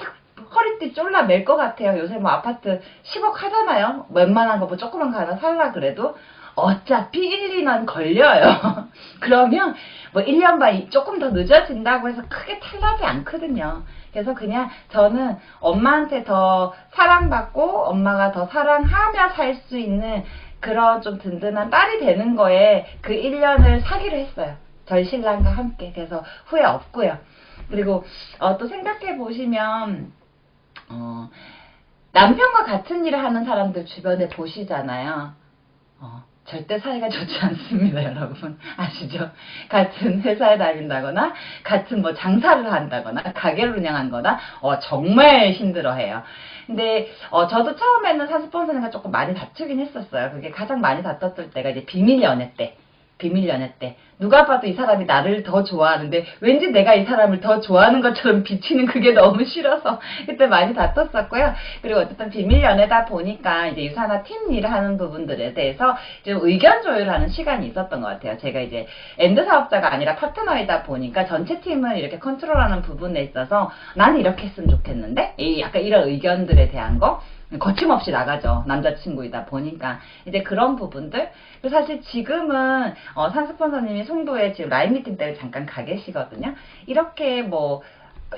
허리띠 쫄라 맬 것 같아요. 요새 뭐 아파트 10억 하잖아요. 웬만한 거 뭐 조그만 거 하나 살라 그래도 어차피 1, 2년 걸려요. 그러면 뭐 1년 반 조금 더 늦어진다고 해서 크게 탈나지 않거든요. 그래서 그냥 저는 엄마한테 더 사랑받고 엄마가 더 사랑하며 살 수 있는 그런 좀 든든한 딸이 되는 거에 그 1년을 사기로 했어요. 저희 신랑과 함께. 그래서 후회 없고요. 그리고 또 생각해 보시면 남편과 같은 일을 하는 사람들 주변에 보시잖아요. 절대 사이가 좋지 않습니다, 여러분. 아시죠? 같은 회사에 다닌다거나, 같은 뭐 장사를 한다거나, 가게를 운영한거나, 정말 힘들어해요. 근데, 저도 처음에는 사스폰서님과 조금 많이 다투긴 했었어요. 그게 가장 많이 다퉜을 때가 이제 비밀 연애 때. 누가 봐도 이 사람이 나를 더 좋아하는데 왠지 내가 이 사람을 더 좋아하는 것처럼 비치는 그게 너무 싫어서 그때 많이 다퉜었고요. 그리고 어쨌든 비밀 연애다 보니까 이제 유사나 팀 일을 하는 부분들에 대해서 좀 의견 조율하는 시간이 있었던 것 같아요. 제가 이제 엔드 사업자가 아니라 파트너이다 보니까 전체 팀을 이렇게 컨트롤하는 부분에 있어서 나는 이렇게 했으면 좋겠는데 약간 이런 의견들에 대한 거 거침없이 나가죠. 남자친구이다 보니까. 이제 그런 부분들. 사실 지금은, 산스폰서님이 송도에 지금 라인 미팅 때문에 잠깐 가 계시거든요. 이렇게 뭐,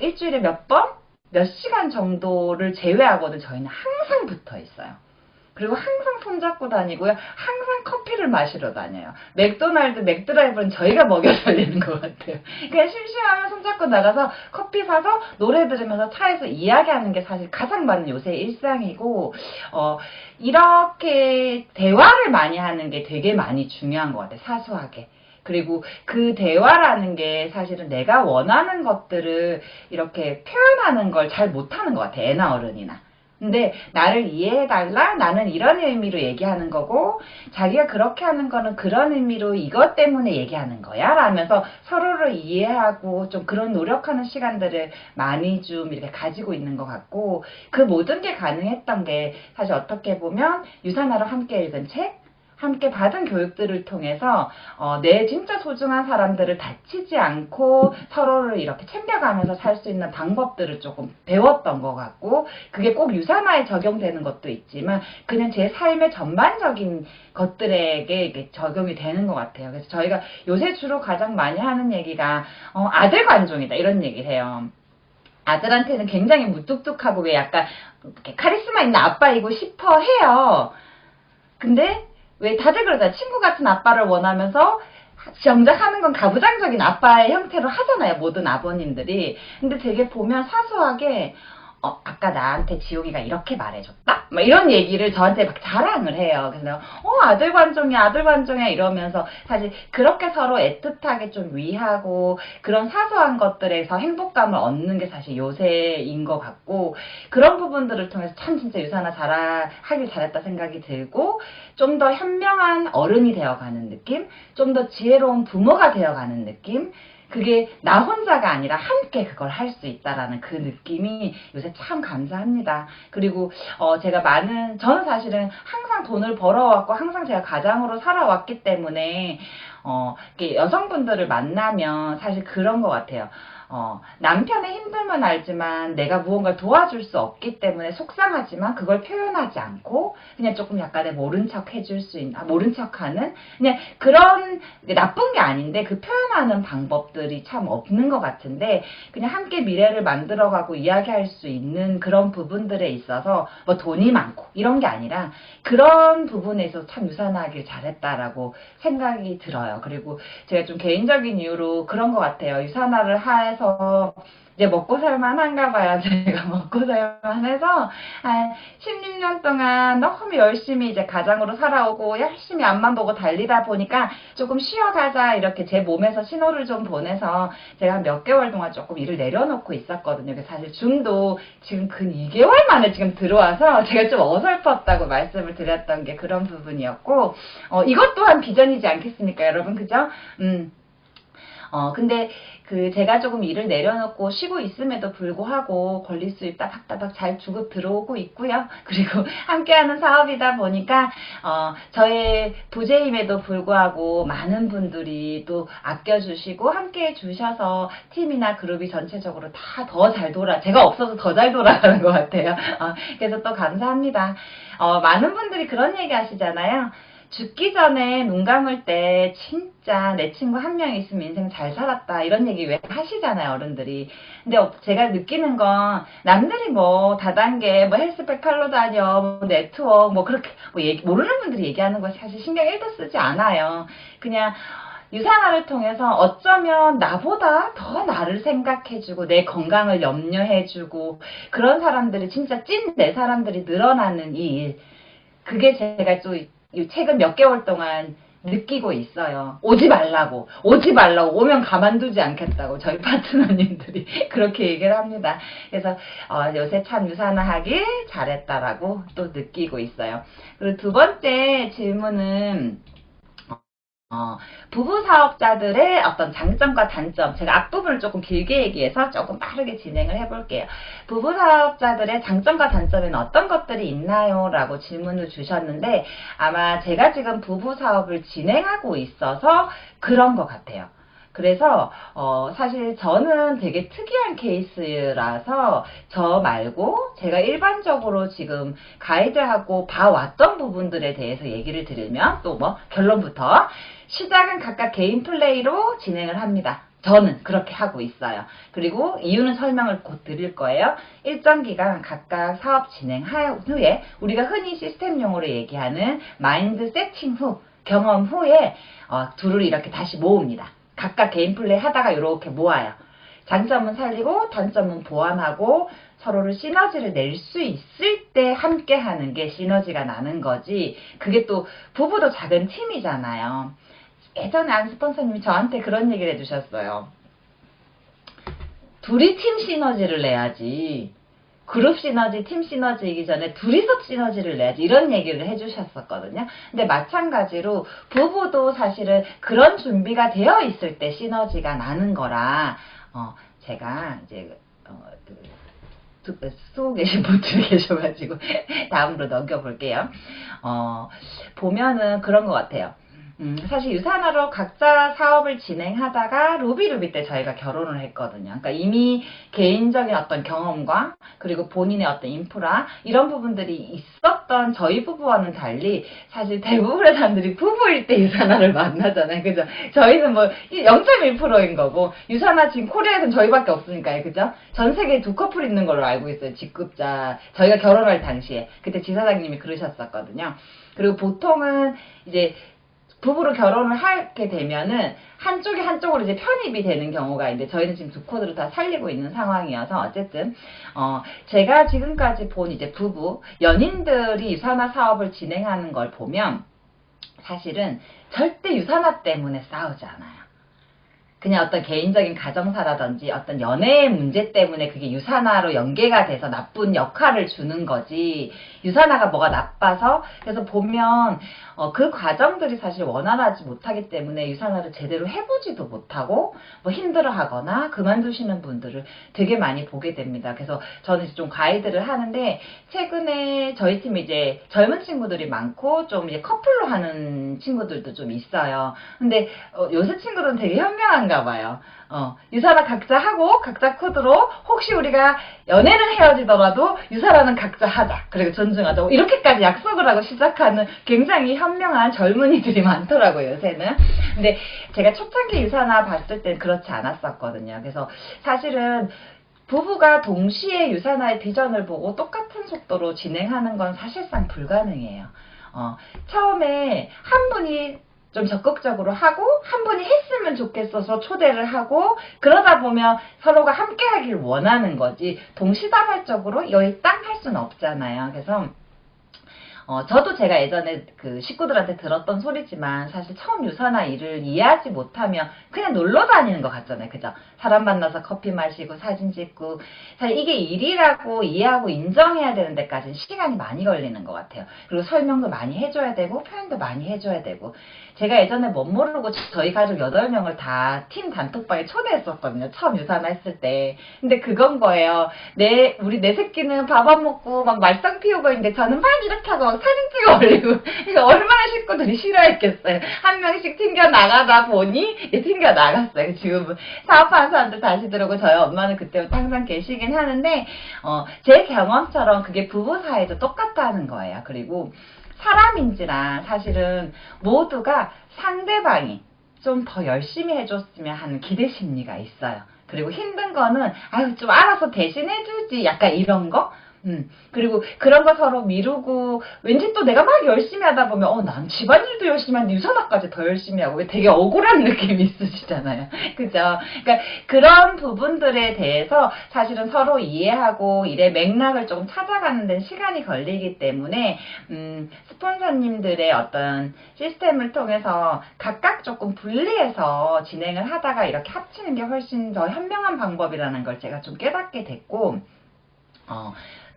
일주일에 몇 번? 몇 시간 정도를 제외하고는 저희는 항상 붙어 있어요. 그리고 항상 손잡고 다니고요. 항상 커피를 마시러 다녀요. 맥도날드, 맥드라이브는 저희가 먹여 살리는 것 같아요. 그냥 심심하면 손잡고 나가서 커피 사서 노래 들으면서 차에서 이야기하는 게 사실 가장 많은 요새 일상이고, 이렇게 대화를 많이 하는 게 되게 많이 중요한 것 같아요. 사소하게. 그리고 그 대화라는 게 사실은 내가 원하는 것들을 이렇게 표현하는 걸 잘 못하는 것 같아요. 애나 어른이나. 근데 나를 이해해달라? 나는 이런 의미로 얘기하는 거고 자기가 그렇게 하는 거는 그런 의미로 이것 때문에 얘기하는 거야 라면서 서로를 이해하고 좀 그런 노력하는 시간들을 많이 좀 이렇게 가지고 있는 것 같고 그 모든 게 가능했던 게 사실 어떻게 보면 유산화로 함께 읽은 책 함께 받은 교육들을 통해서 내 진짜 소중한 사람들을 다치지 않고 서로를 이렇게 챙겨가면서 살 수 있는 방법들을 조금 배웠던 것 같고 그게 꼭 유산화에 적용되는 것도 있지만 그냥 제 삶의 전반적인 것들에게 이게 적용이 되는 것 같아요. 그래서 저희가 요새 주로 가장 많이 하는 얘기가 아들 관종이다 이런 얘기를 해요. 아들한테는 굉장히 무뚝뚝하고 왜 약간 카리스마 있는 아빠이고 싶어 해요. 근데 왜 다들 그러잖아요. 친구 같은 아빠를 원하면서 정작 하는 건 가부장적인 아빠의 형태로 하잖아요. 모든 아버님들이. 근데 되게 보면 사소하게 아까 나한테 지옥이가 이렇게 말해줬다? 막 이런 얘기를 저한테 막 자랑을 해요. 그래서 아들 관종이야 이러면서 사실 그렇게 서로 애틋하게 좀 위하고 그런 사소한 것들에서 행복감을 얻는 게 사실 요새인 것 같고 그런 부분들을 통해서 참 진짜 유산화 하길 잘했다 생각이 들고 좀 더 현명한 어른이 되어가는 느낌? 좀 더 지혜로운 부모가 되어가는 느낌? 그게 나 혼자가 아니라 함께 그걸 할 수 있다라는 그 느낌이 요새 참 감사합니다. 그리고 저는 사실은 항상 돈을 벌어왔고 항상 제가 가장으로 살아왔기 때문에 이렇게 여성분들을 만나면 사실 그런 것 같아요. 남편의 힘듦은 알지만 내가 무언가를 도와줄 수 없기 때문에 속상하지만 그걸 표현하지 않고 그냥 조금 약간의 모른 척 해줄 수 있는, 모른 척 하는 그냥 그런 나쁜 게 아닌데 그 표현하는 방법들이 참 없는 것 같은데 그냥 함께 미래를 만들어가고 이야기할 수 있는 그런 부분들에 있어서 뭐 돈이 많고 이런 게 아니라 그런 부분에 있어서 참 유산하길 잘했다라고 생각이 들어요. 그리고 제가 좀 개인적인 이유로 그런 것 같아요. 유산화를 해서 있어서 이제 먹고 살만한가 봐요. 제가 먹고 살만해서 한 16년 동안 너무 열심히 이제 가장으로 살아오고 열심히 앞만 보고 달리다 보니까 조금 쉬어가자 이렇게 제 몸에서 신호를 좀 보내서 제가 한 몇 개월 동안 조금 일을 내려놓고 있었거든요. 그래서 사실 줌도 지금 근 2개월 만에 지금 들어와서 제가 좀 어설펐다고 말씀을 드렸던 게 그런 부분이었고, 이것 또한 비전이지 않겠습니까, 여러분? 그죠? 근데 제가 조금 일을 내려놓고 쉬고 있음에도 불구하고 권리 수입 따박따박 잘 주급 들어오고 있고요. 그리고 함께하는 사업이다 보니까, 저의 부재임에도 불구하고 많은 분들이 또 아껴주시고 함께해 주셔서 팀이나 그룹이 전체적으로 다 더 잘 제가 없어서 더 잘 돌아가는 것 같아요. 그래서 또 감사합니다. 많은 분들이 그런 얘기 하시잖아요. 죽기 전에 눈 감을 때 진짜 내 친구 한 명 있으면 인생 잘 살았다 이런 얘기 왜 하시잖아요, 어른들이. 근데 제가 느끼는 건 남들이 뭐 다단계 뭐 헬스백 팔러 다녀 뭐 네트워크 뭐 그렇게 뭐 모르는 분들이 얘기하는 거 사실 신경 1도 쓰지 않아요. 그냥 유산화를 통해서 어쩌면 나보다 더 나를 생각해주고 내 건강을 염려해주고 그런 사람들이 진짜 찐 내 사람들이 늘어나는 이 일, 그게 제가 또 최근 몇 개월 동안 느끼고 있어요. 오지 말라고 오면 가만두지 않겠다고 저희 파트너님들이 그렇게 얘기를 합니다. 그래서 요새 참 유산화하길 잘했다라고 또 느끼고 있어요. 그리고 두 번째 질문은 부부 사업자들의 어떤 장점과 단점, 제가 앞부분을 조금 길게 얘기해서 조금 빠르게 진행을 해볼게요. 부부 사업자들의 장점과 단점에는 어떤 것들이 있나요? 라고 질문을 주셨는데, 아마 제가 지금 부부 사업을 진행하고 있어서 그런 것 같아요. 그래서 사실 저는 되게 특이한 케이스라서 저 말고 제가 일반적으로 지금 가이드하고 봐왔던 부분들에 대해서 얘기를 드리면 또 뭐 결론부터 시작은 각각 개인 플레이로 진행을 합니다. 저는 그렇게 하고 있어요. 그리고 이유는 설명을 곧 드릴 거예요. 일정 기간 각각 사업 진행 후에 우리가 흔히 시스템 용어로 얘기하는 마인드 세팅 후, 경험 후에 둘을 이렇게 다시 모읍니다. 각각 개인 플레이 하다가 이렇게 모아요. 장점은 살리고 단점은 보완하고 서로를 시너지를 낼 수 있을 때 함께 하는 게 시너지가 나는 거지. 그게 또 부부도 작은 팀이잖아요. 예전에 안 스폰서님이 저한테 그런 얘기를 해주셨어요. 둘이 팀 시너지를 내야지. 그룹 시너지, 팀 시너지이기 전에 둘이서 시너지를 내야지 이런 얘기를 해주셨었거든요. 근데 마찬가지로 부부도 사실은 그런 준비가 되어 있을 때 시너지가 나는 거라 제가 이제 쓰고 계신 분들이 계셔가지고 다음으로 넘겨볼게요. 보면은 그런 것 같아요. 사실 유산화로 각자 사업을 진행하다가 루비루비 때 저희가 결혼을 했거든요. 그러니까 이미 개인적인 어떤 경험과 그리고 본인의 어떤 인프라 이런 부분들이 있었던 저희 부부와는 달리 사실 대부분의 사람들이 부부일 때 유산화를 만나잖아요. 그죠? 저희는 뭐 0.1%인 거고 유산화 지금 코리아에서는 저희밖에 없으니까요. 그죠? 전 세계에 2커플 있는 걸로 알고 있어요. 직급자. 저희가 결혼할 당시에. 그때 지사장님이 그러셨었거든요. 그리고 보통은 이제 부부로 결혼을 하게 되면은 한쪽이 한쪽으로 이제 편입이 되는 경우가 있는데 저희는 지금 두 코드로 다 살리고 있는 상황이어서 어쨌든 제가 지금까지 본 이제 부부 연인들이 유산화 사업을 진행하는 걸 보면 사실은 절대 유산화 때문에 싸우지 않아요. 그냥 어떤 개인적인 가정사라든지 어떤 연애의 문제 때문에 그게 유산화로 연계가 돼서 나쁜 역할을 주는 거지 유산화가 뭐가 나빠서 그래서 보면 그 과정들이 사실 원활하지 못하기 때문에 유산화를 제대로 해보지도 못하고 뭐 힘들어하거나 그만두시는 분들을 되게 많이 보게 됩니다. 그래서 저는 이제 좀 가이드를 하는데 최근에 저희 팀이 이제 젊은 친구들이 많고 좀 이제 커플로 하는 친구들도 좀 있어요. 근데 요새 친구들은 되게 현명한가 봐요. 유산화 각자 하고 각자 코드로 혹시 우리가 연애는 헤어지더라도 유산화는 각자 하자. 그리고 존중하자. 이렇게까지 약속을 하고 시작하는 굉장히 현명한 젊은이들이 많더라고요, 요새는. 근데 제가 초창기 유산화 봤을 땐 그렇지 않았었거든요. 그래서 사실은 부부가 동시에 유산화의 비전을 보고 똑같은 속도로 진행하는 건 사실상 불가능해요. 처음에 한 분이 좀 적극적으로 하고 한 분이 했으면 좋겠어서 초대를 하고 그러다 보면 서로가 함께 하길 원하는 거지 동시다발적으로 여기 땅 할 수는 없잖아요. 그래서 저도 제가 예전에 그 식구들한테 들었던 소리지만 사실 처음 유사나 일을 이해하지 못하면 그냥 놀러 다니는 것 같잖아요. 그죠? 사람 만나서 커피 마시고 사진 찍고 사실 이게 일이라고 이해하고 인정해야 되는 데까지는 시간이 많이 걸리는 것 같아요. 그리고 설명도 많이 해줘야 되고 표현도 많이 해줘야 되고 제가 예전에 못 모르고 저희 가족 8명을 다 팀 단톡방에 초대했었거든요. 처음 유산화 했을 때. 근데 그건 거예요. 우리 네 새끼는 밥 안 먹고 막 말썽 피우고 있는데 저는 막 이렇게 하고 막 사진 찍어 올리고 그러니까 얼마나 식구들이 싫어했겠어요. 한 명씩 튕겨 나가다 보니 튕겨 나갔어요. 지금 사업하는 사람들 다시 들어오고 저희 엄마는 그때부터 항상 계시긴 하는데 제 경험처럼 그게 부부 사이도 똑같다는 거예요. 그리고 사람인지라 사실은 모두가 상대방이 좀 더 열심히 해줬으면 하는 기대 심리가 있어요. 그리고 힘든 거는 아유 좀 알아서 대신 해주지 약간 이런 거 그리고 그런 거 서로 미루고 왠지 또 내가 막 열심히 하다 보면 난 집안일도 열심히 하는데 유산화까지 더 열심히 하고 되게 억울한 느낌이 있으시잖아요. 그죠? 그러니까 그런 부분들에 대해서 사실은 서로 이해하고 일의 맥락을 조금 찾아가는 데는 시간이 걸리기 때문에 스폰서님들의 어떤 시스템을 통해서 각각 조금 분리해서 진행을 하다가 이렇게 합치는 게 훨씬 더 현명한 방법이라는 걸 제가 좀 깨닫게 됐고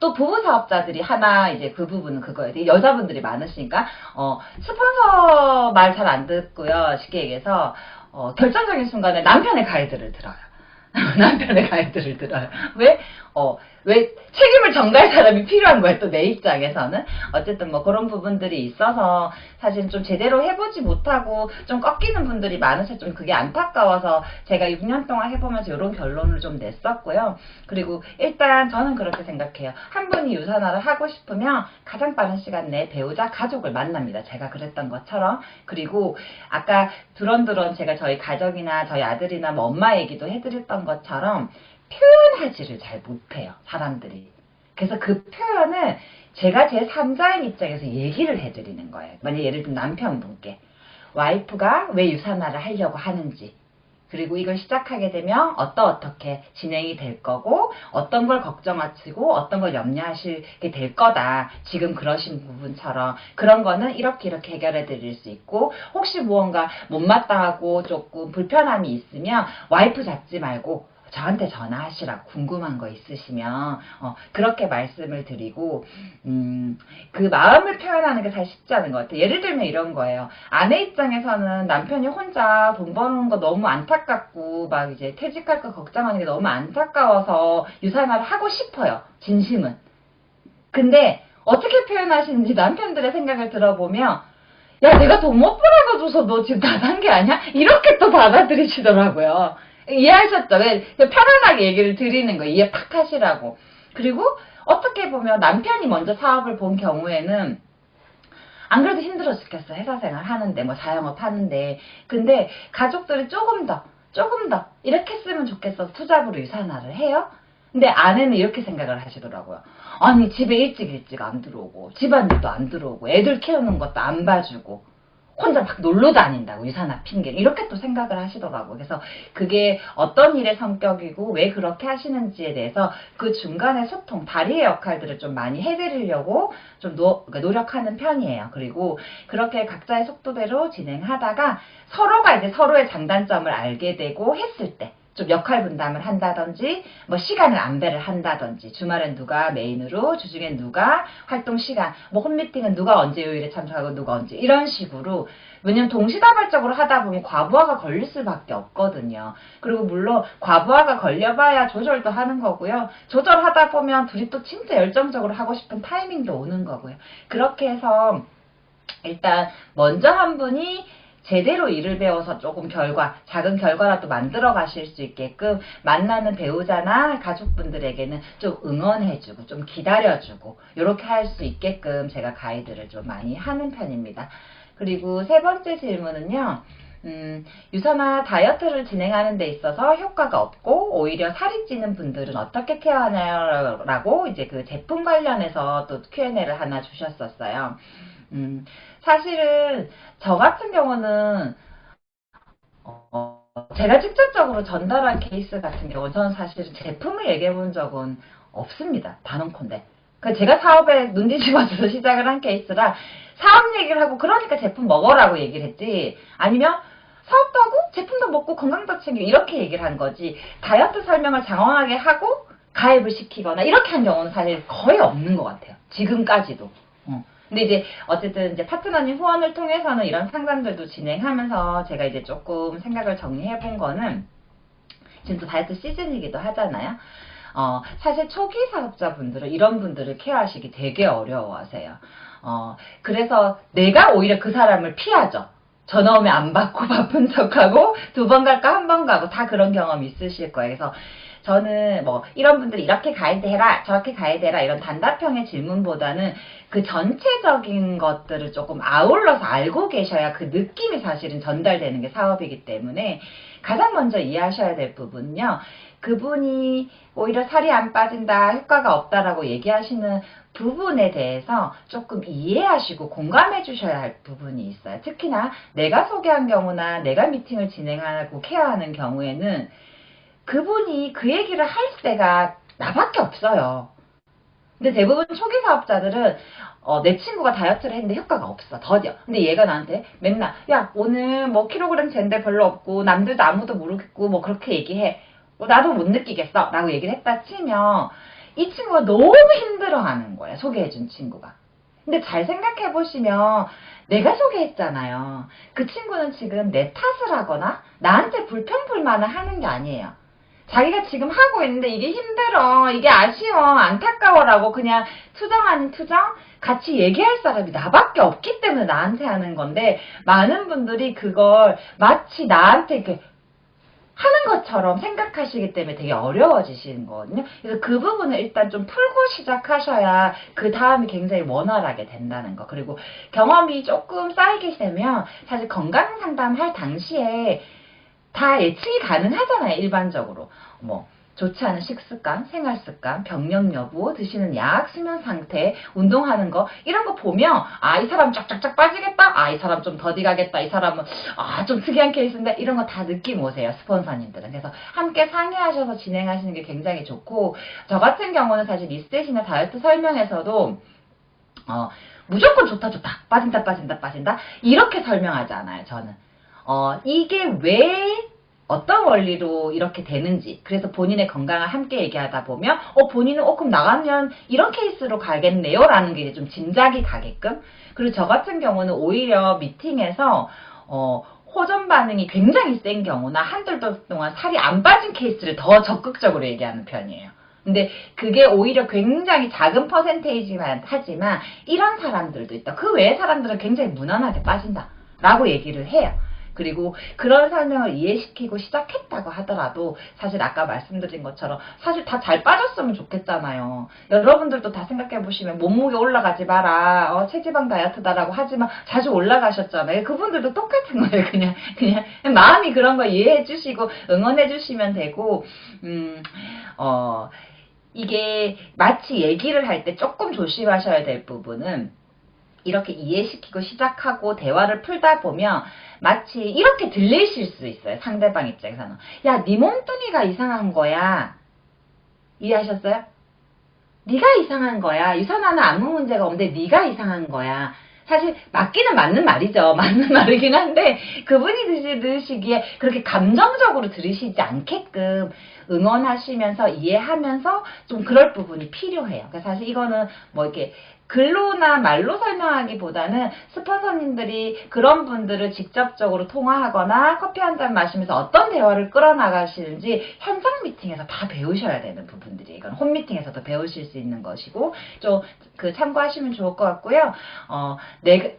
또 부부 사업자들이 하나 이제 그 부분은 그거예요. 여자분들이 많으시니까 스폰서 말 잘 안 듣고요. 쉽게 얘기해서 결정적인 순간에 남편의 가이드를 들어요. 남편의 가이드를 들어요. 왜 책임을 전가할 사람이 필요한 거예요. 또 내 입장에서는. 어쨌든 뭐 그런 부분들이 있어서 사실 좀 제대로 해보지 못하고 좀 꺾이는 분들이 많으셔서 좀 그게 안타까워서 제가 6년 동안 해보면서 이런 결론을 좀 냈었고요. 그리고 일단 저는 그렇게 생각해요. 한 분이 유산화를 하고 싶으면 가장 빠른 시간 내에 배우자, 가족을 만납니다. 제가 그랬던 것처럼. 그리고 아까 두런두런 제가 저희 가족이나 저희 아들이나 뭐 엄마 얘기도 해드렸던 것처럼 표현하지를 잘 못해요. 사람들이. 그래서 그 표현을 제가 제 3자인 입장에서 얘기를 해드리는 거예요. 만약 예를 들면 남편분께 와이프가 왜 유산화를 하려고 하는지 그리고 이걸 시작하게 되면 어떻게 진행이 될 거고 어떤 걸 걱정하시고 어떤 걸 염려하시게 될 거다. 지금 그러신 부분처럼 그런 거는 이렇게 해결해 드릴 수 있고 혹시 무언가 못마땅하고 조금 불편함이 있으면 와이프 잡지 말고 저한테 전화하시라고 궁금한 거 있으시면 그렇게 말씀을 드리고 그 마음을 표현하는 게 사실 쉽지 않은 것 같아요. 예를 들면 이런 거예요. 아내 입장에서는 남편이 혼자 돈 버는 거 너무 안타깝고 막 이제 퇴직할 거 걱정하는 게 너무 안타까워서 유산화를 하고 싶어요. 진심은. 근데 어떻게 표현하시는지 남편들의 생각을 들어보면 야 내가 돈 못 벌어줘서 너 지금 다 산 게 아니야? 이렇게 또 받아들이시더라고요. 이해하셨죠? 편안하게 얘기를 드리는 거예요. 이해 팍 하시라고. 그리고 어떻게 보면 남편이 먼저 사업을 본 경우에는 안 그래도 힘들어 죽겠어. 회사 생활 하는데 뭐 자영업 하는데 근데 가족들이 조금 더 이렇게 했으면 좋겠어 투잡으로 유산화를 해요. 근데 아내는 이렇게 생각을 하시더라고요. 아니 집에 일찍 안 들어오고 집안일도 안 들어오고 애들 키우는 것도 안 봐주고 혼자 막 놀러 다닌다고 유산화 핑계 이렇게 또 생각을 하시더라고요. 그래서 그게 어떤 일의 성격이고 왜 그렇게 하시는지에 대해서 그 중간에 소통, 다리의 역할들을 좀 많이 해드리려고 좀 노력하는 편이에요. 그리고 그렇게 각자의 속도대로 진행하다가 서로가 이제 서로의 장단점을 알게 되고 했을 때 좀 역할 분담을 한다든지 뭐 시간을 안배를 한다든지 주말엔 누가 메인으로 주중엔 누가 활동 시간 뭐 홈미팅은 누가 언제 요일에 참석하고 누가 언제 이런 식으로 왜냐면 동시다발적으로 하다 보면 과부하가 걸릴 수밖에 없거든요. 그리고 물론 과부하가 걸려봐야 조절도 하는 거고요. 조절하다 보면 둘이 또 진짜 열정적으로 하고 싶은 타이밍도 오는 거고요. 그렇게 해서 일단 먼저 한 분이 제대로 일을 배워서 조금 작은 결과라도 만들어 가실 수 있게끔 만나는 배우자나 가족분들에게는 좀 응원해주고 좀 기다려주고 이렇게 할 수 있게끔 제가 가이드를 좀 많이 하는 편입니다. 그리고 세 번째 질문은요. 유산화 다이어트를 진행하는 데 있어서 효과가 없고 오히려 살이 찌는 분들은 어떻게 케어하냐라고 이제 그 제품 관련해서 또 Q&A를 하나 주셨었어요. 사실은 저 같은 경우는 제가 직접적으로 전달한 케이스 같은 경우는 저는 사실은 제품을 얘기해 본 적은 없습니다. 단언컨대. 제가 사업에 눈 뒤집어져서 시작을 한 케이스라 사업 얘기를 하고 그러니까 제품 먹어라고 얘기를 했지, 아니면 사업도 하고 제품도 먹고 건강도 챙기고 이렇게 얘기를 한 거지, 다이어트 설명을 장황하게 하고 가입을 시키거나 이렇게 한 경우는 사실 거의 없는 것 같아요. 지금까지도. 근데 이제 어쨌든 이제 파트너님 후원을 통해서는 이런 상담들도 진행하면서 제가 이제 조금 생각을 정리해 본 거는, 지금 또 다이어트 시즌이기도 하잖아요. 사실 초기 사업자분들은 이런 분들을 케어하시기 되게 어려워하세요. 그래서 내가 오히려 그 사람을 피하죠. 전화 오면 안 받고 바쁜 척하고 2번 갈까 1번 가고 다 그런 경험 있으실 거예요. 그래서 저는 뭐 이런 분들이 이렇게 가야 되라 저렇게 가야 되라 이런 단답형의 질문보다는 그 전체적인 것들을 조금 아울러서 알고 계셔야 그 느낌이 사실은 전달되는 게 사업이기 때문에, 가장 먼저 이해하셔야 될 부분은요, 그분이 오히려 살이 안 빠진다, 효과가 없다라고 얘기하시는 부분에 대해서 조금 이해하시고 공감해 주셔야 할 부분이 있어요. 특히나 내가 소개한 경우나 내가 미팅을 진행하고 케어하는 경우에는 그분이 그 얘기를 할 때가 나밖에 없어요. 근데 대부분 초기 사업자들은 내 친구가 다이어트를 했는데 효과가 없어, 더뎌. 근데 얘가 나한테 맨날 야 오늘 뭐 킬로그램 잰데 별로 없고 남들도 아무도 모르겠고 뭐 그렇게 얘기해, 나도 못 느끼겠어 라고 얘기를 했다 치면 이 친구가 너무 힘들어하는 거야, 소개해준 친구가. 근데 잘 생각해 보시면 내가 소개했잖아요. 그 친구는 지금 내 탓을 하거나 나한테 불평불만을 하는 게 아니에요. 자기가 지금 하고 있는데 이게 힘들어, 이게 아쉬워, 안타까워라고 그냥 투정 아닌 투정 같이 얘기할 사람이 나밖에 없기 때문에 나한테 하는 건데, 많은 분들이 그걸 마치 나한테 이렇게 하는 것처럼 생각하시기 때문에 되게 어려워지시는 거거든요. 그래서 그 부분을 일단 좀 풀고 시작하셔야 그 다음이 굉장히 원활하게 된다는 거. 그리고 경험이 조금 쌓이게 되면 사실 건강 상담할 당시에 다 예측이 가능하잖아요, 일반적으로. 뭐 좋지 않은 식습관, 생활습관, 병력 여부, 드시는 약, 수면 상태, 운동하는 거 이런 거 보면 이 사람 쫙쫙쫙 빠지겠다, 이 사람 좀 더디 가겠다, 이 사람은 좀 특이한 케이스인데, 이런 거 다 느낌 오세요, 스폰서님들은. 그래서 함께 상의하셔서 진행하시는 게 굉장히 좋고, 저 같은 경우는 사실 리셋이나 다이어트 설명에서도 무조건 좋다 빠진다 빠진다 이렇게 설명하지 않아요, 저는. 이게 왜 어떤 원리로 이렇게 되는지, 그래서 본인의 건강을 함께 얘기하다 보면 본인은 그럼 나가면 이런 케이스로 가겠네요 라는 게 이제 좀 짐작이 가게끔. 그리고 저 같은 경우는 오히려 미팅에서 호전 반응이 굉장히 센 경우나 한두 달 동안 살이 안 빠진 케이스를 더 적극적으로 얘기하는 편이에요. 근데 그게 오히려 굉장히 작은 퍼센테이지만 하지만 이런 사람들도 있다. 그 외의 사람들은 굉장히 무난하게 빠진다 라고 얘기를 해요. 그리고 그런 설명을 이해시키고 시작했다고 하더라도 사실 아까 말씀드린 것처럼 사실 다 잘 빠졌으면 좋겠잖아요. 여러분들도 다 생각해보시면 몸무게 올라가지 마라, 체지방 다이어트다라고 하지만 자주 올라가셨잖아요. 그분들도 똑같은 거예요. 그냥 마음이 그런 거 이해해주시고 응원해주시면 되고, 이게 마치 얘기를 할 때 조금 조심하셔야 될 부분은, 이렇게 이해시키고 시작하고 대화를 풀다 보면 마치 이렇게 들리실 수 있어요. 상대방 입장에서는. 야, 네 몸뚱이가 이상한 거야. 이해하셨어요? 네가 이상한 거야. 유산화는 아무 문제가 없는데 네가 이상한 거야. 사실 맞기는 맞는 말이죠. 맞는 말이긴 한데 그분이 들으시기에 그렇게 감정적으로 들으시지 않게끔 응원하시면서 이해하면서 좀 그럴 부분이 필요해요. 그러니까 사실 이거는 뭐 이렇게 글로나 말로 설명하기보다는 스폰서님들이 그런 분들을 직접적으로 통화하거나 커피 한 잔 마시면서 어떤 대화를 끌어나가시는지 현장 미팅에서 다 배우셔야 되는 부분들이에요. 이건 홈 미팅에서도 배우실 수 있는 것이고, 좀 참고하시면 좋을 것 같고요.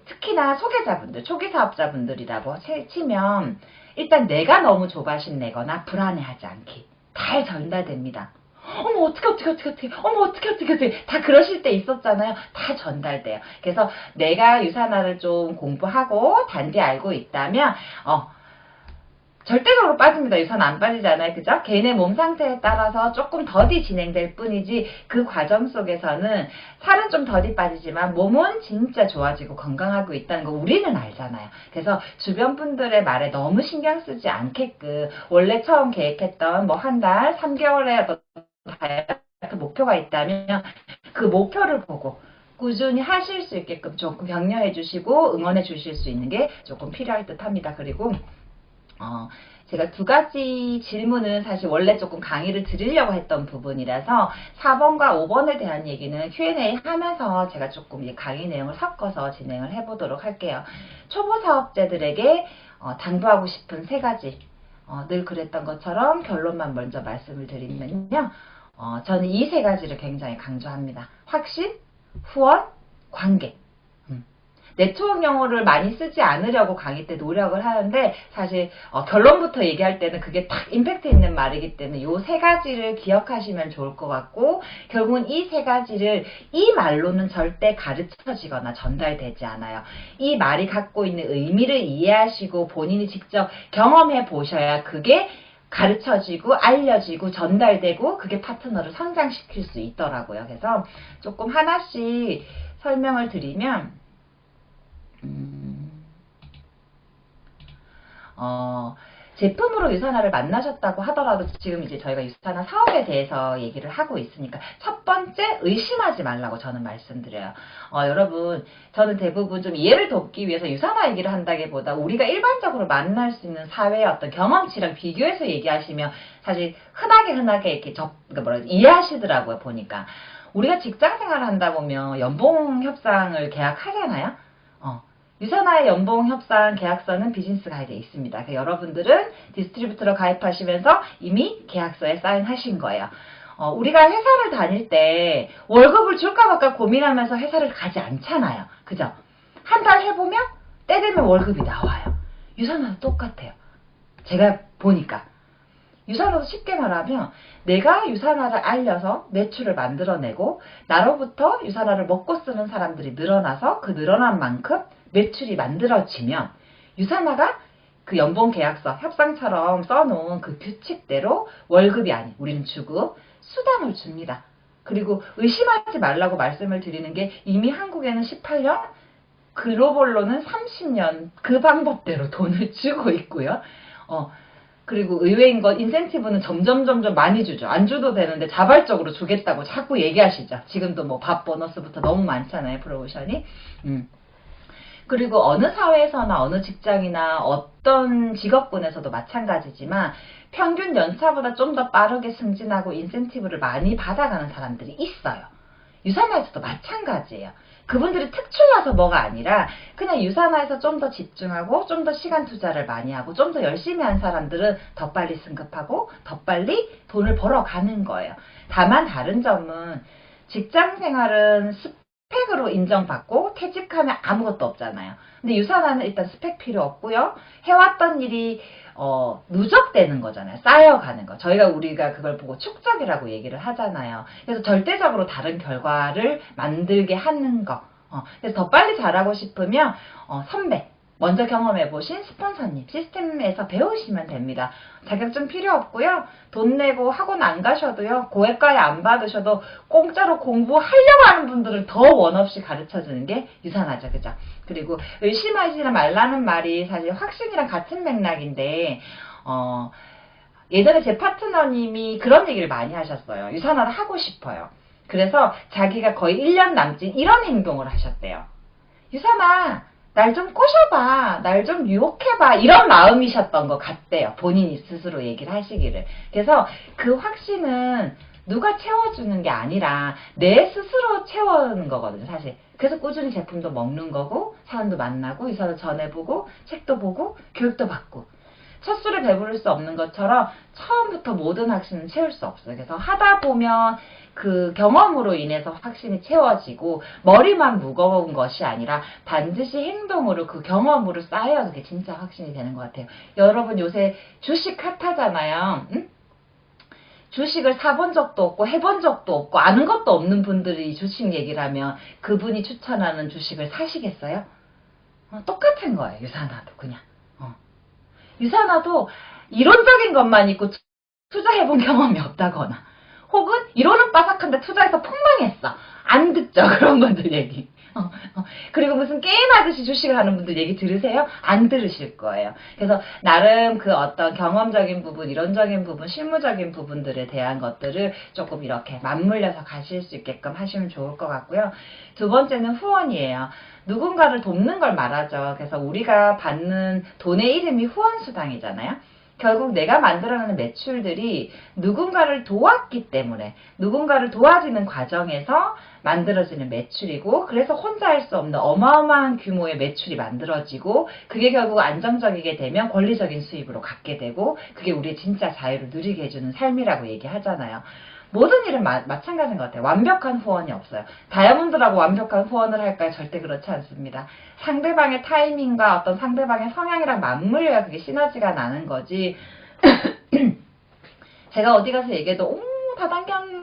특히나 소개자분들, 초기 사업자분들이라고 치면 일단 내가 너무 조바심 내거나 불안해하지 않기 잘 전달됩니다. 어머 어떻게 어머 어떻게 다 그러실 때 있었잖아요. 다 전달돼요. 그래서 내가 유산화를 좀 공부하고 단지 알고 있다면 절대적으로 빠집니다. 유산화 안 빠지지 않아요. 그죠? 개인의 몸 상태에 따라서 조금 더디 진행될 뿐이지 그 과정 속에서는 살은 좀 더디 빠지지만 몸은 진짜 좋아지고 건강하고 있다는 거 우리는 알잖아요. 그래서 주변 분들의 말에 너무 신경 쓰지 않게끔 원래 처음 계획했던 뭐 한 달, 3개월에 어떤 다이어트 목표가 있다면 그 목표를 보고 꾸준히 하실 수 있게끔 조금 격려해 주시고 응원해 주실 수 있는 게 조금 필요할 듯 합니다. 그리고 제가 두 가지 질문은 사실 원래 조금 강의를 드리려고 했던 부분이라서 4번과 5번에 대한 얘기는 Q&A 하면서 제가 조금 강의 내용을 섞어서 진행을 해보도록 할게요. 초보 사업자들에게 당부하고 싶은 세 가지, 늘 그랬던 것처럼 결론만 먼저 말씀을 드리면요. 저는 이 세 가지를 굉장히 강조합니다. 확신, 후원, 관계. 네트워크 용어를 많이 쓰지 않으려고 강의 때 노력을 하는데 사실 결론부터 얘기할 때는 그게 딱 임팩트 있는 말이기 때문에 이 세 가지를 기억하시면 좋을 것 같고 결국은 이 세 가지를 이 말로는 절대 가르쳐지거나 전달되지 않아요. 이 말이 갖고 있는 의미를 이해하시고 본인이 직접 경험해 보셔야 그게 가르쳐지고 알려지고 전달되고 그게 파트너를 성장시킬 수 있더라고요. 그래서 조금 하나씩 설명을 드리면 제품으로 유산화를 만나셨다고 하더라도 지금 이제 저희가 유산화 사업에 대해서 얘기를 하고 있으니까 첫 번째 의심하지 말라고 저는 말씀드려요. 여러분 저는 대부분 좀 이해를 돕기 위해서 유산화 얘기를 한다기보다 우리가 일반적으로 만날 수 있는 사회의 어떤 경험치랑 비교해서 얘기하시면 사실 흔하게 이렇게 이해하시더라고요. 보니까 우리가 직장 생활을 한다 보면 연봉 협상을 계약하잖아요. 유산화의 연봉 협상 계약서는 비즈니스 가이드에 있습니다. 여러분들은 디스트리뷰터로 가입하시면서 이미 계약서에 사인하신 거예요. 우리가 회사를 다닐 때 월급을 줄까 말까 고민하면서 회사를 가지 않잖아요. 그죠? 한 달 해보면 때 되면 월급이 나와요. 유산화도 똑같아요. 제가 보니까. 유산화도 쉽게 말하면 내가 유산화를 알려서 매출을 만들어내고 나로부터 유산화를 먹고 쓰는 사람들이 늘어나서 그 늘어난 만큼 매출이 만들어지면 유산화가 그 연봉계약서 협상처럼 써놓은 그 규칙대로 월급이 아닌 우리는 주급 수당을 줍니다. 그리고 의심하지 말라고 말씀을 드리는 게 이미 한국에는 18년 글로벌로는 30년 그 방법대로 돈을 주고 있고요. 그리고 의외인 건 인센티브는 점점 많이 주죠. 안 줘도 되는데 자발적으로 주겠다고 자꾸 얘기하시죠. 지금도 뭐 밥 보너스부터 너무 많잖아요. 프로모션이. 그리고 어느 사회에서나 어느 직장이나 어떤 직업군에서도 마찬가지지만 평균 연차보다 좀 더 빠르게 승진하고 인센티브를 많이 받아가는 사람들이 있어요. 유산화에서도 마찬가지예요. 그분들이 특출나서 뭐가 아니라 그냥 유산화에서 좀 더 집중하고 좀 더 시간 투자를 많이 하고 좀 더 열심히 한 사람들은 더 빨리 승급하고 더 빨리 돈을 벌어가는 거예요. 다만 다른 점은 직장 생활은 스펙으로 인정받고 퇴직하면 아무것도 없잖아요. 근데 유산화는 일단 스펙 필요 없고요. 해왔던 일이 누적되는 거잖아요. 쌓여가는 거. 우리가 그걸 보고 축적이라고 얘기를 하잖아요. 그래서 절대적으로 다른 결과를 만들게 하는 거. 그래서 더 빨리 잘하고 싶으면 선배, 먼저 경험해보신 스폰서님, 시스템에서 배우시면 됩니다. 자격증 필요 없고요. 돈 내고 학원 안 가셔도요. 고액과외 안 받으셔도 공짜로 공부하려고 하는 분들을 더 원없이 가르쳐주는 게 유산화죠. 그죠? 그리고 의심하지 말라는 말이 사실 확신이랑 같은 맥락인데 예전에 제 파트너님이 그런 얘기를 많이 하셨어요. 유산화를 하고 싶어요. 그래서 자기가 거의 1년 남짓 이런 행동을 하셨대요. 유산화 날 좀 꼬셔봐. 날 좀 유혹해봐. 이런 마음이셨던 것 같대요. 본인이 스스로 얘기를 하시기를. 그래서 그 확신은 누가 채워주는 게 아니라 내 스스로 채우는 거거든요. 사실. 그래서 꾸준히 제품도 먹는 거고 사람도 만나고 유산을 전해보고 책도 보고 교육도 받고 첫 술에 배부를 수 없는 것처럼 처음부터 모든 확신은 채울 수 없어요. 그래서 하다 보면 그 경험으로 인해서 확신이 채워지고 머리만 무거운 것이 아니라 반드시 행동으로 그 경험으로 쌓여서 그게 진짜 확신이 되는 것 같아요. 여러분 요새 주식 핫하잖아요. 응? 주식을 사본 적도 없고 해본 적도 없고 아는 것도 없는 분들이 주식 얘기를 하면 그분이 추천하는 주식을 사시겠어요? 똑같은 거예요. 유산화도 그냥. 유산화도 이론적인 것만 있고 투자해본 경험이 없다거나 혹은 이론은 빠삭한데 투자해서 폭망했어. 안 듣죠. 그런 분들 얘기. 그리고 무슨 게임하듯이 주식을 하는 분들 얘기 들으세요? 안 들으실 거예요. 그래서 나름 그 어떤 경험적인 부분, 이론적인 부분, 실무적인 부분들에 대한 것들을 조금 이렇게 맞물려서 가실 수 있게끔 하시면 좋을 것 같고요. 두 번째는 후원이에요. 누군가를 돕는 걸 말하죠. 그래서 우리가 받는 돈의 이름이 후원수당이잖아요. 결국 내가 만들어내는 매출들이 누군가를 도왔기 때문에 누군가를 도와주는 과정에서 만들어지는 매출이고 그래서 혼자 할 수 없는 어마어마한 규모의 매출이 만들어지고 그게 결국 안정적이게 되면 권리적인 수입으로 갖게 되고 그게 우리의 진짜 자유를 누리게 해주는 삶이라고 얘기하잖아요. 모든 일은 마찬가지인 것 같아요. 완벽한 후원이 없어요. 다이아몬드라고 완벽한 후원을 할까요? 절대 그렇지 않습니다. 상대방의 타이밍과 어떤 상대방의 성향이랑 맞물려야 그게 시너지가 나는 거지. 제가 어디 가서 얘기해도 오 다단계한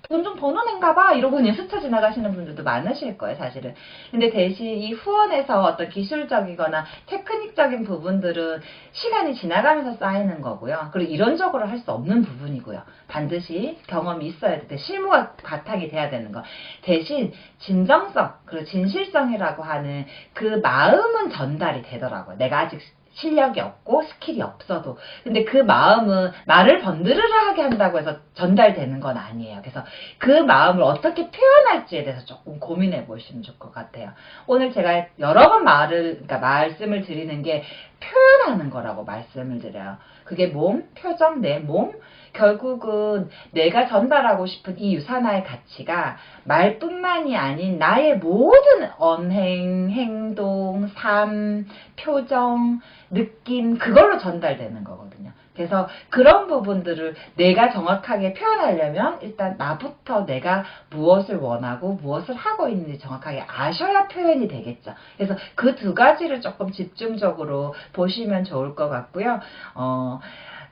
돈 좀 버는 애인가 봐 이러고 그냥 스쳐 지나가시는 분들도 많으실 거예요 사실은. 근데 대신 이 후원에서 어떤 기술적이거나 테크닉적인 부분들은 시간이 지나가면서 쌓이는 거고요. 그리고 이론적으로 할 수 없는 부분이고요. 반드시 경험이 있어야 돼. 실무가 바탕이 돼야 되는 거. 대신 진정성 그리고 진실성이라고 하는 그 마음은 전달이 되더라고요. 내가 아직 실력이 없고 스킬이 없어도 근데 그 마음은 말을 번드르르 하게 한다고 해서 전달되는 건 아니에요. 그래서 그 마음을 어떻게 표현할지에 대해서 조금 고민해 보시면 좋을 것 같아요. 오늘 제가 여러 번 그러니까 말씀을 드리는 게 표현하는 거라고 말씀을 드려요. 그게 몸, 표정, 내 몸, 결국은 내가 전달하고 싶은 이 유산화의 가치가 말뿐만이 아닌 나의 모든 언행, 행동, 삶, 표정, 느낌 그걸로 전달되는 거거든요. 그래서 그런 부분들을 내가 정확하게 표현하려면 일단 나부터 내가 무엇을 원하고 무엇을 하고 있는지 정확하게 아셔야 표현이 되겠죠. 그래서 그 두 가지를 조금 집중적으로 보시면 좋을 것 같고요.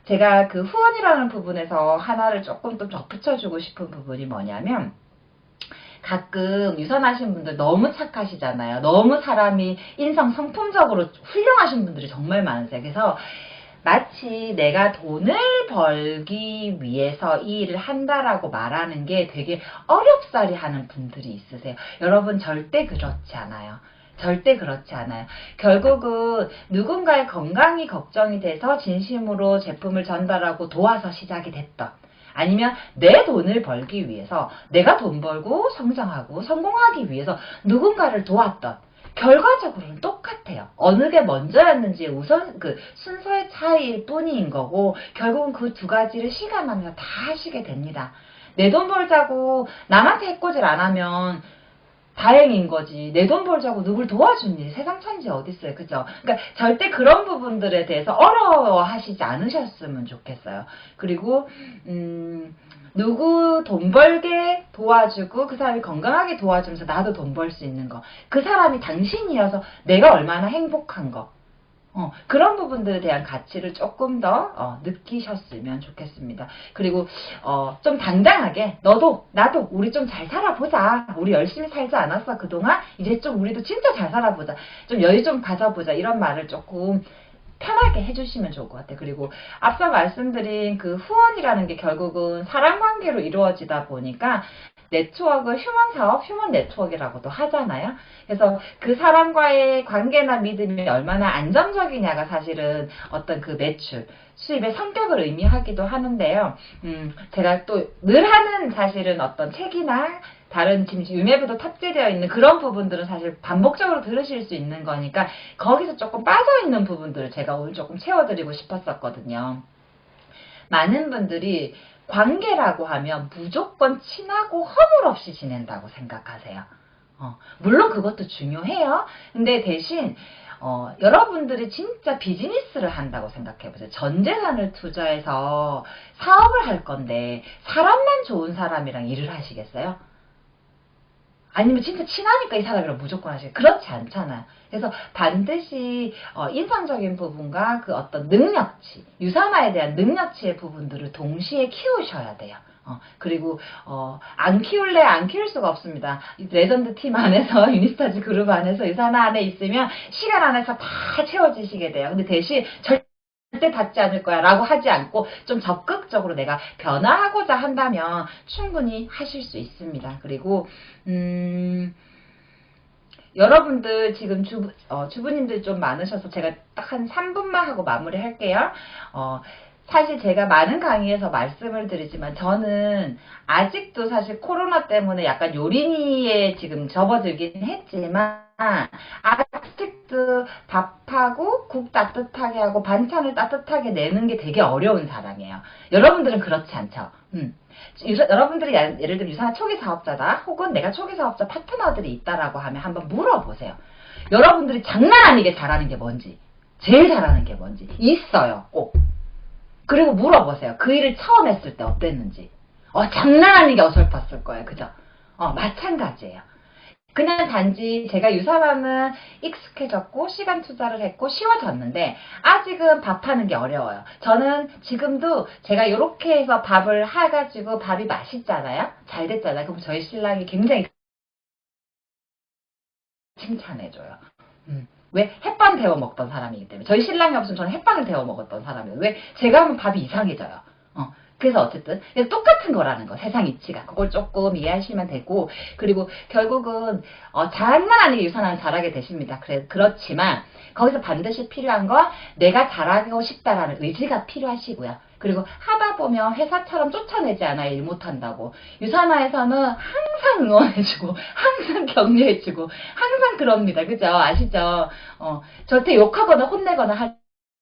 제가 그 후원이라는 부분에서 하나를 조금 또 덧붙여주고 싶은 부분이 뭐냐면 가끔 유선하신 분들 너무 착하시잖아요. 너무 사람이 인성 성품적으로 훌륭하신 분들이 정말 많으세요. 그래서 마치 내가 돈을 벌기 위해서 이 일을 한다라고 말하는 게 되게 어렵사리 하는 분들이 있으세요. 여러분 절대 그렇지 않아요. 절대 그렇지 않아요. 결국은 누군가의 건강이 걱정이 돼서 진심으로 제품을 전달하고 도와서 시작이 됐던 아니면 내 돈을 벌기 위해서 내가 돈 벌고 성장하고 성공하기 위해서 누군가를 도왔던 결과적으로는 똑같아요. 어느 게 먼저였는지 우선 그 순서의 차이일 뿐인 거고 결국은 그 두 가지를 시간하면서 다 하시게 됩니다. 내 돈 벌자고 남한테 해코지를 안 하면 다행인 거지. 내 돈 벌자고 누굴 도와준 일 세상 천지 어딨어요. 그죠? 그러니까 절대 그런 부분들에 대해서 어려워하시지 않으셨으면 좋겠어요. 그리고 누구 돈 벌게 도와주고 그 사람이 건강하게 도와주면서 나도 돈 벌 수 있는 거. 그 사람이 당신이어서 내가 얼마나 행복한 거. 그런 부분들에 대한 가치를 조금 더 느끼셨으면 좋겠습니다. 그리고 좀 당당하게 너도 나도 우리 좀 잘 살아보자. 우리 열심히 살지 않았어 그동안? 이제 좀 우리도 진짜 잘 살아보자. 좀 여유 좀 가져보자. 이런 말을 조금 편하게 해주시면 좋을 것 같아요. 그리고 앞서 말씀드린 그 후원이라는 게 결국은 사람관계로 이루어지다 보니까 네트워크, 휴먼 사업, 휴먼 네트워크라고도 하잖아요. 그래서 그 사람과의 관계나 믿음이 얼마나 안정적이냐가 사실은 어떤 그 매출, 수입의 성격을 의미하기도 하는데요. 제가 또 늘 하는 사실은 어떤 책이나 다른 지금 유매부도 탑재되어 있는 그런 부분들은 사실 반복적으로 들으실 수 있는 거니까 거기서 조금 빠져있는 부분들을 제가 오늘 조금 채워드리고 싶었었거든요. 많은 분들이 관계라고 하면 무조건 친하고 허물 없이 지낸다고 생각하세요. 물론 그것도 중요해요. 근데 대신 여러분들이 진짜 비즈니스를 한다고 생각해보세요. 전 재산을 투자해서 사업을 할 건데 사람만 좋은 사람이랑 일을 하시겠어요? 아니면 진짜 친하니까 이 사람이랑 무조건 하시겠어요? 그렇지 않잖아요. 그래서 반드시 인상적인 부분과 그 어떤 능력치, 유산화에 대한 능력치의 부분들을 동시에 키우셔야 돼요. 그리고 안 키울래 안 키울 수가 없습니다. 레전드 팀 안에서 유니스타즈 그룹 안에서 유산화 안에 있으면 시간 안에서 다 채워지시게 돼요. 근데 대신 절대 닿지 않을 거야 라고 하지 않고 좀 적극적으로 내가 변화하고자 한다면 충분히 하실 수 있습니다. 그리고 여러분들 지금 주부님들 좀 많으셔서 제가 딱 한 3분만 하고 마무리 할게요. 사실 제가 많은 강의에서 말씀을 드리지만 저는 아직도 사실 코로나 때문에 약간 요리니에 지금 접어들긴 했지만 아직도 밥하고 국 따뜻하게 하고 반찬을 따뜻하게 내는 게 되게 어려운 사람이에요. 여러분들은 그렇지 않죠? 여러분들이 예를 들면 유산화 초기 사업자다 혹은 내가 초기 사업자 파트너들이 있다라고 하면 한번 물어보세요. 여러분들이 장난 아니게 잘하는 게 뭔지, 제일 잘하는 게 뭔지 있어요. 꼭. 그리고 물어보세요. 그 일을 처음 했을 때 어땠는지. 장난 아니게 어설펐을 거예요. 그죠? 마찬가지예요. 그냥 단지 제가 유산화는 익숙해졌고 시간 투자를 했고 쉬워졌는데 아직은 밥하는 게 어려워요. 저는 지금도 제가 이렇게 해서 밥을 해가지고 밥이 맛있잖아요. 잘 됐잖아요. 그럼 저희 신랑이 굉장히 칭찬해줘요. 왜? 햇반 데워 먹던 사람이기 때문에. 저희 신랑이 없으면 저는 햇반을 데워 먹었던 사람이에요. 왜? 제가 하면 밥이 이상해져요. 그래서 어쨌든 똑같은 거라는 거, 세상 이치가. 그걸 조금 이해하시면 되고, 그리고 결국은 장난 아니게 유산화는 잘하게 되십니다. 그렇지만 거기서 반드시 필요한 건 내가 잘하고 싶다라는 의지가 필요하시고요. 그리고 하다 보면 회사처럼 쫓아내지 않아요. 일 못한다고. 유산화에서는 항상 응원해주고 항상 격려해주고 항상 그럽니다. 그죠? 아시죠? 절대 욕하거나 혼내거나 하지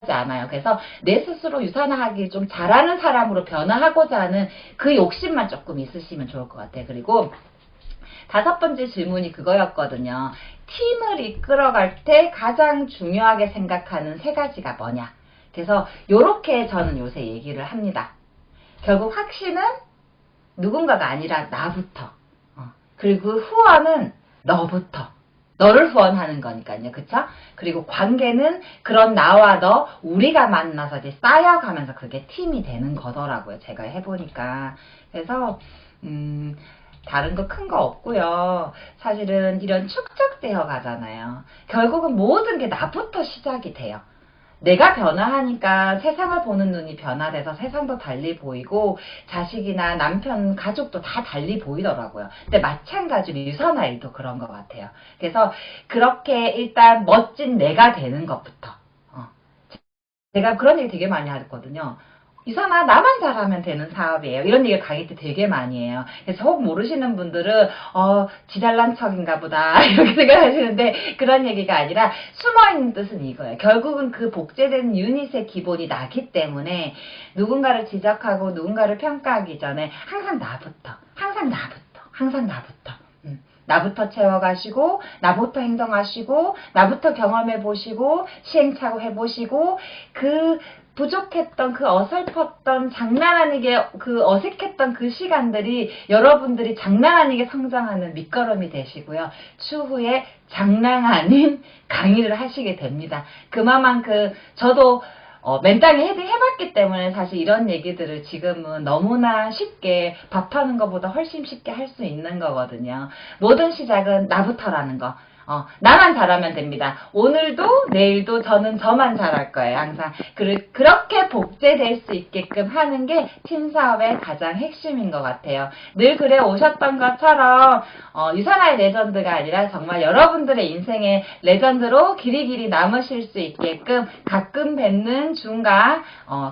않아요. 그래서 내 스스로 유산화하기 좀 잘하는 사람으로 변화하고자 하는 그 욕심만 조금 있으시면 좋을 것 같아요. 그리고 5번째 질문이 그거였거든요. 팀을 이끌어갈 때 가장 중요하게 생각하는 3가지가 뭐냐. 그래서 요렇게 저는 요새 얘기를 합니다. 결국 확신은 누군가가 아니라 나부터. 그리고 후원은 너부터. 너를 후원하는 거니까요. 그쵸? 그리고 관계는 그런 나와 너 우리가 만나서 이제 쌓여가면서 그게 팀이 되는 거더라고요. 제가 해보니까. 그래서 다른 거 큰 거 없고요. 사실은 이런 축적되어 가잖아요. 결국은 모든 게 나부터 시작이 돼요. 내가 변화하니까 세상을 보는 눈이 변화돼서 세상도 달리 보이고 자식이나 남편, 가족도 다 달리 보이더라고요. 근데 마찬가지로 유산화 일도 그런 것 같아요. 그래서 그렇게 일단 멋진 내가 되는 것부터 제가 그런 얘기 되게 많이 하거든요. 유산화 나만 잘하면 되는 사업이에요. 이런 얘기를 강의 때 되게 많이 해요. 그래서 혹 모르시는 분들은 지 잘난 척인가 보다 이렇게 생각하시는데 그런 얘기가 아니라 숨어있는 뜻은 이거예요. 결국은 그 복제된 유닛의 기본이 나기 때문에 누군가를 지적하고 누군가를 평가하기 전에 항상 나부터 항상 나부터 항상 나부터 나부터 채워가시고 나부터 행동하시고 나부터 경험해보시고 시행착오 해보시고 그 부족했던 그 어설펐던 장난 아니게 그 어색했던 그 시간들이 여러분들이 장난 아니게 성장하는 밑거름이 되시고요. 추후에 장난 아닌 강의를 하시게 됩니다. 그만큼 저도 맨땅에 해봤기 때문에 사실 이런 얘기들을 지금은 너무나 쉽게 밥하는 것보다 훨씬 쉽게 할 수 있는 거거든요. 모든 시작은 나부터라는 거. 나만 잘하면 됩니다. 오늘도 내일도 저는 저만 잘할 거예요. 항상 그렇게 복제될 수 있게끔 하는 게 팀사업의 가장 핵심인 것 같아요. 늘 그래 오셨던 것처럼 유산화의 레전드가 아니라 정말 여러분들의 인생의 레전드로 길이길이 남으실 수 있게끔 가끔 뵙는 중간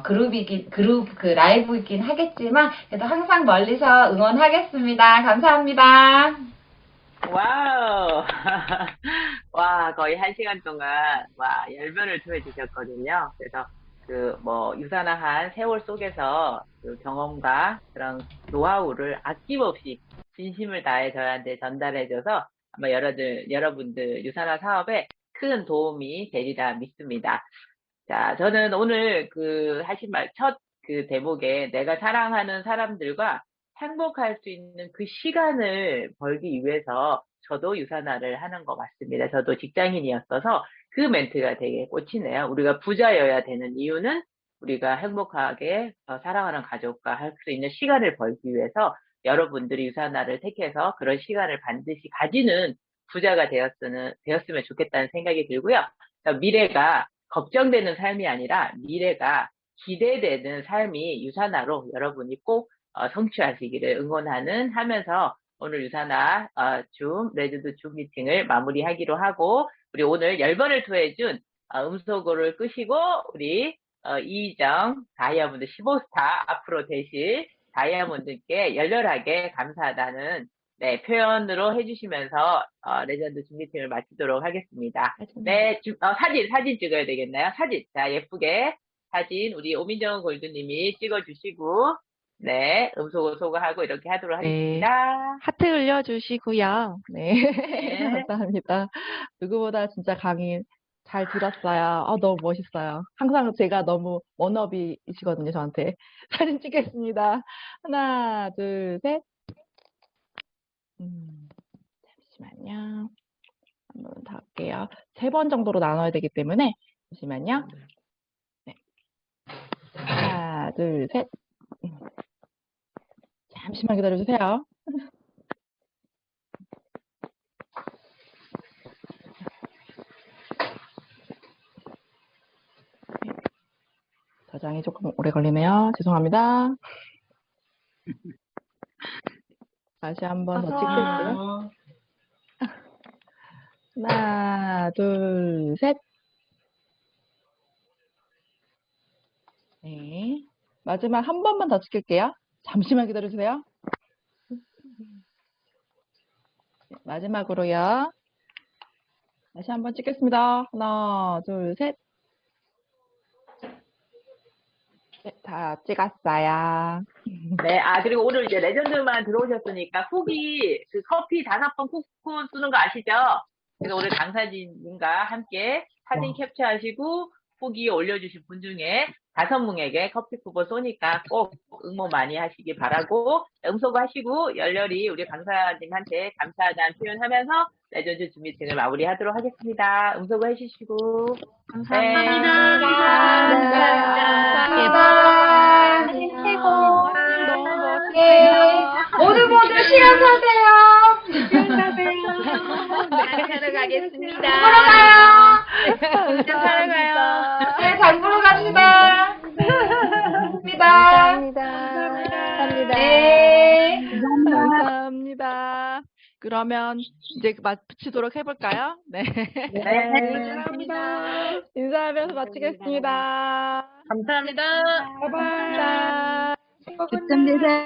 그룹 라이브이긴 하겠지만 그래도 항상 멀리서 응원하겠습니다. 감사합니다. 와우. 와, 거의 1시간 동안, 와, 열변을 토해주셨거든요. 그래서, 유산화한 세월 속에서 그 경험과 그런 노하우를 아낌없이 진심을 다해 저희한테 전달해줘서 아마 여러분들 유산화 사업에 큰 도움이 되리라 믿습니다. 자, 저는 오늘 하신 첫 대목에 내가 사랑하는 사람들과 행복할 수 있는 그 시간을 벌기 위해서 저도 유산화를 하는 것 같습니다. 저도 직장인이었어서 그 멘트가 되게 꽂히네요. 우리가 부자여야 되는 이유는 우리가 행복하게 사랑하는 가족과 할 수 있는 시간을 벌기 위해서 여러분들이 유산화를 택해서 그런 시간을 반드시 가지는 부자가 되었으면 좋겠다는 생각이 들고요. 미래가 걱정되는 삶이 아니라 미래가 기대되는 삶이 유산화로 여러분이 꼭 성취하시기를 응원하는 하면서 오늘 유산화 레전드 줌 미팅을 마무리하기로 하고 우리 오늘 10번을 토해준 음소거를 끄시고 우리 이희정 다이아몬드 15스타 앞으로 되실 다이아몬드께 열렬하게 감사하다는 네, 표현으로 해주시면서 레전드 줌 미팅을 마치도록 하겠습니다. 네, 사진 찍어야 되겠나요? 사진. 자, 예쁘게 사진 우리 오민정 골드님이 찍어주시고 네, 소거하고 이렇게 하도록 네. 하겠습니다. 하트 올려주시고요. 네. 네. 감사합니다. 누구보다 진짜 강의 잘 들었어요. 너무 멋있어요. 항상 제가 너무 워너비이시거든요, 저한테. 사진 찍겠습니다. 하나, 둘, 셋. 잠시만요. 한번 더 할게요. 3번 정도로 나눠야 되기 때문에, 잠시만요. 네. 하나, 둘, 셋. 잠시만 기다려주세요. 저장이 조금 오래 걸리네요. 죄송합니다. 다시 한번 더 찍을게요. 하나, 둘, 셋. 네. 마지막 한 번만 더 찍을게요. 잠시만 기다려주세요. 네, 마지막으로요. 다시 한번 찍겠습니다. 하나, 둘, 셋. 네, 다 찍었어요. 네, 그리고 오늘 이제 레전드만 들어오셨으니까 후기, 그 커피 5번 쿠폰 쓰는 거 아시죠? 그래서 오늘 강사진님과 함께 사진 캡처하시고 후기 올려주신 분 중에 5명에게 커피 쿠폰 쏘니까 꼭 응모 많이 하시기 바라고 음소거 하시고 열렬히 우리 강사님한테 감사하다는 표현하면서 레전드 줌 미팅을 마무리하도록 하겠습니다. 음소거 해주시고 감사합니다. 감사합니다. 최고. 너무 멋있어요. 모두 시간 사세요. 시간 가세요. 사러 가겠습니다. 보러 가요. 사러 가요. 네, 장 보러 갑시다. 감사합니다. 감사합니다. 네. 감사합니다. 그러면 이제 마치도록 해볼까요? 네. 감사합니다. 인사하면서 마치겠습니다. 감사합니다. 감사합니다. 득점 되세요.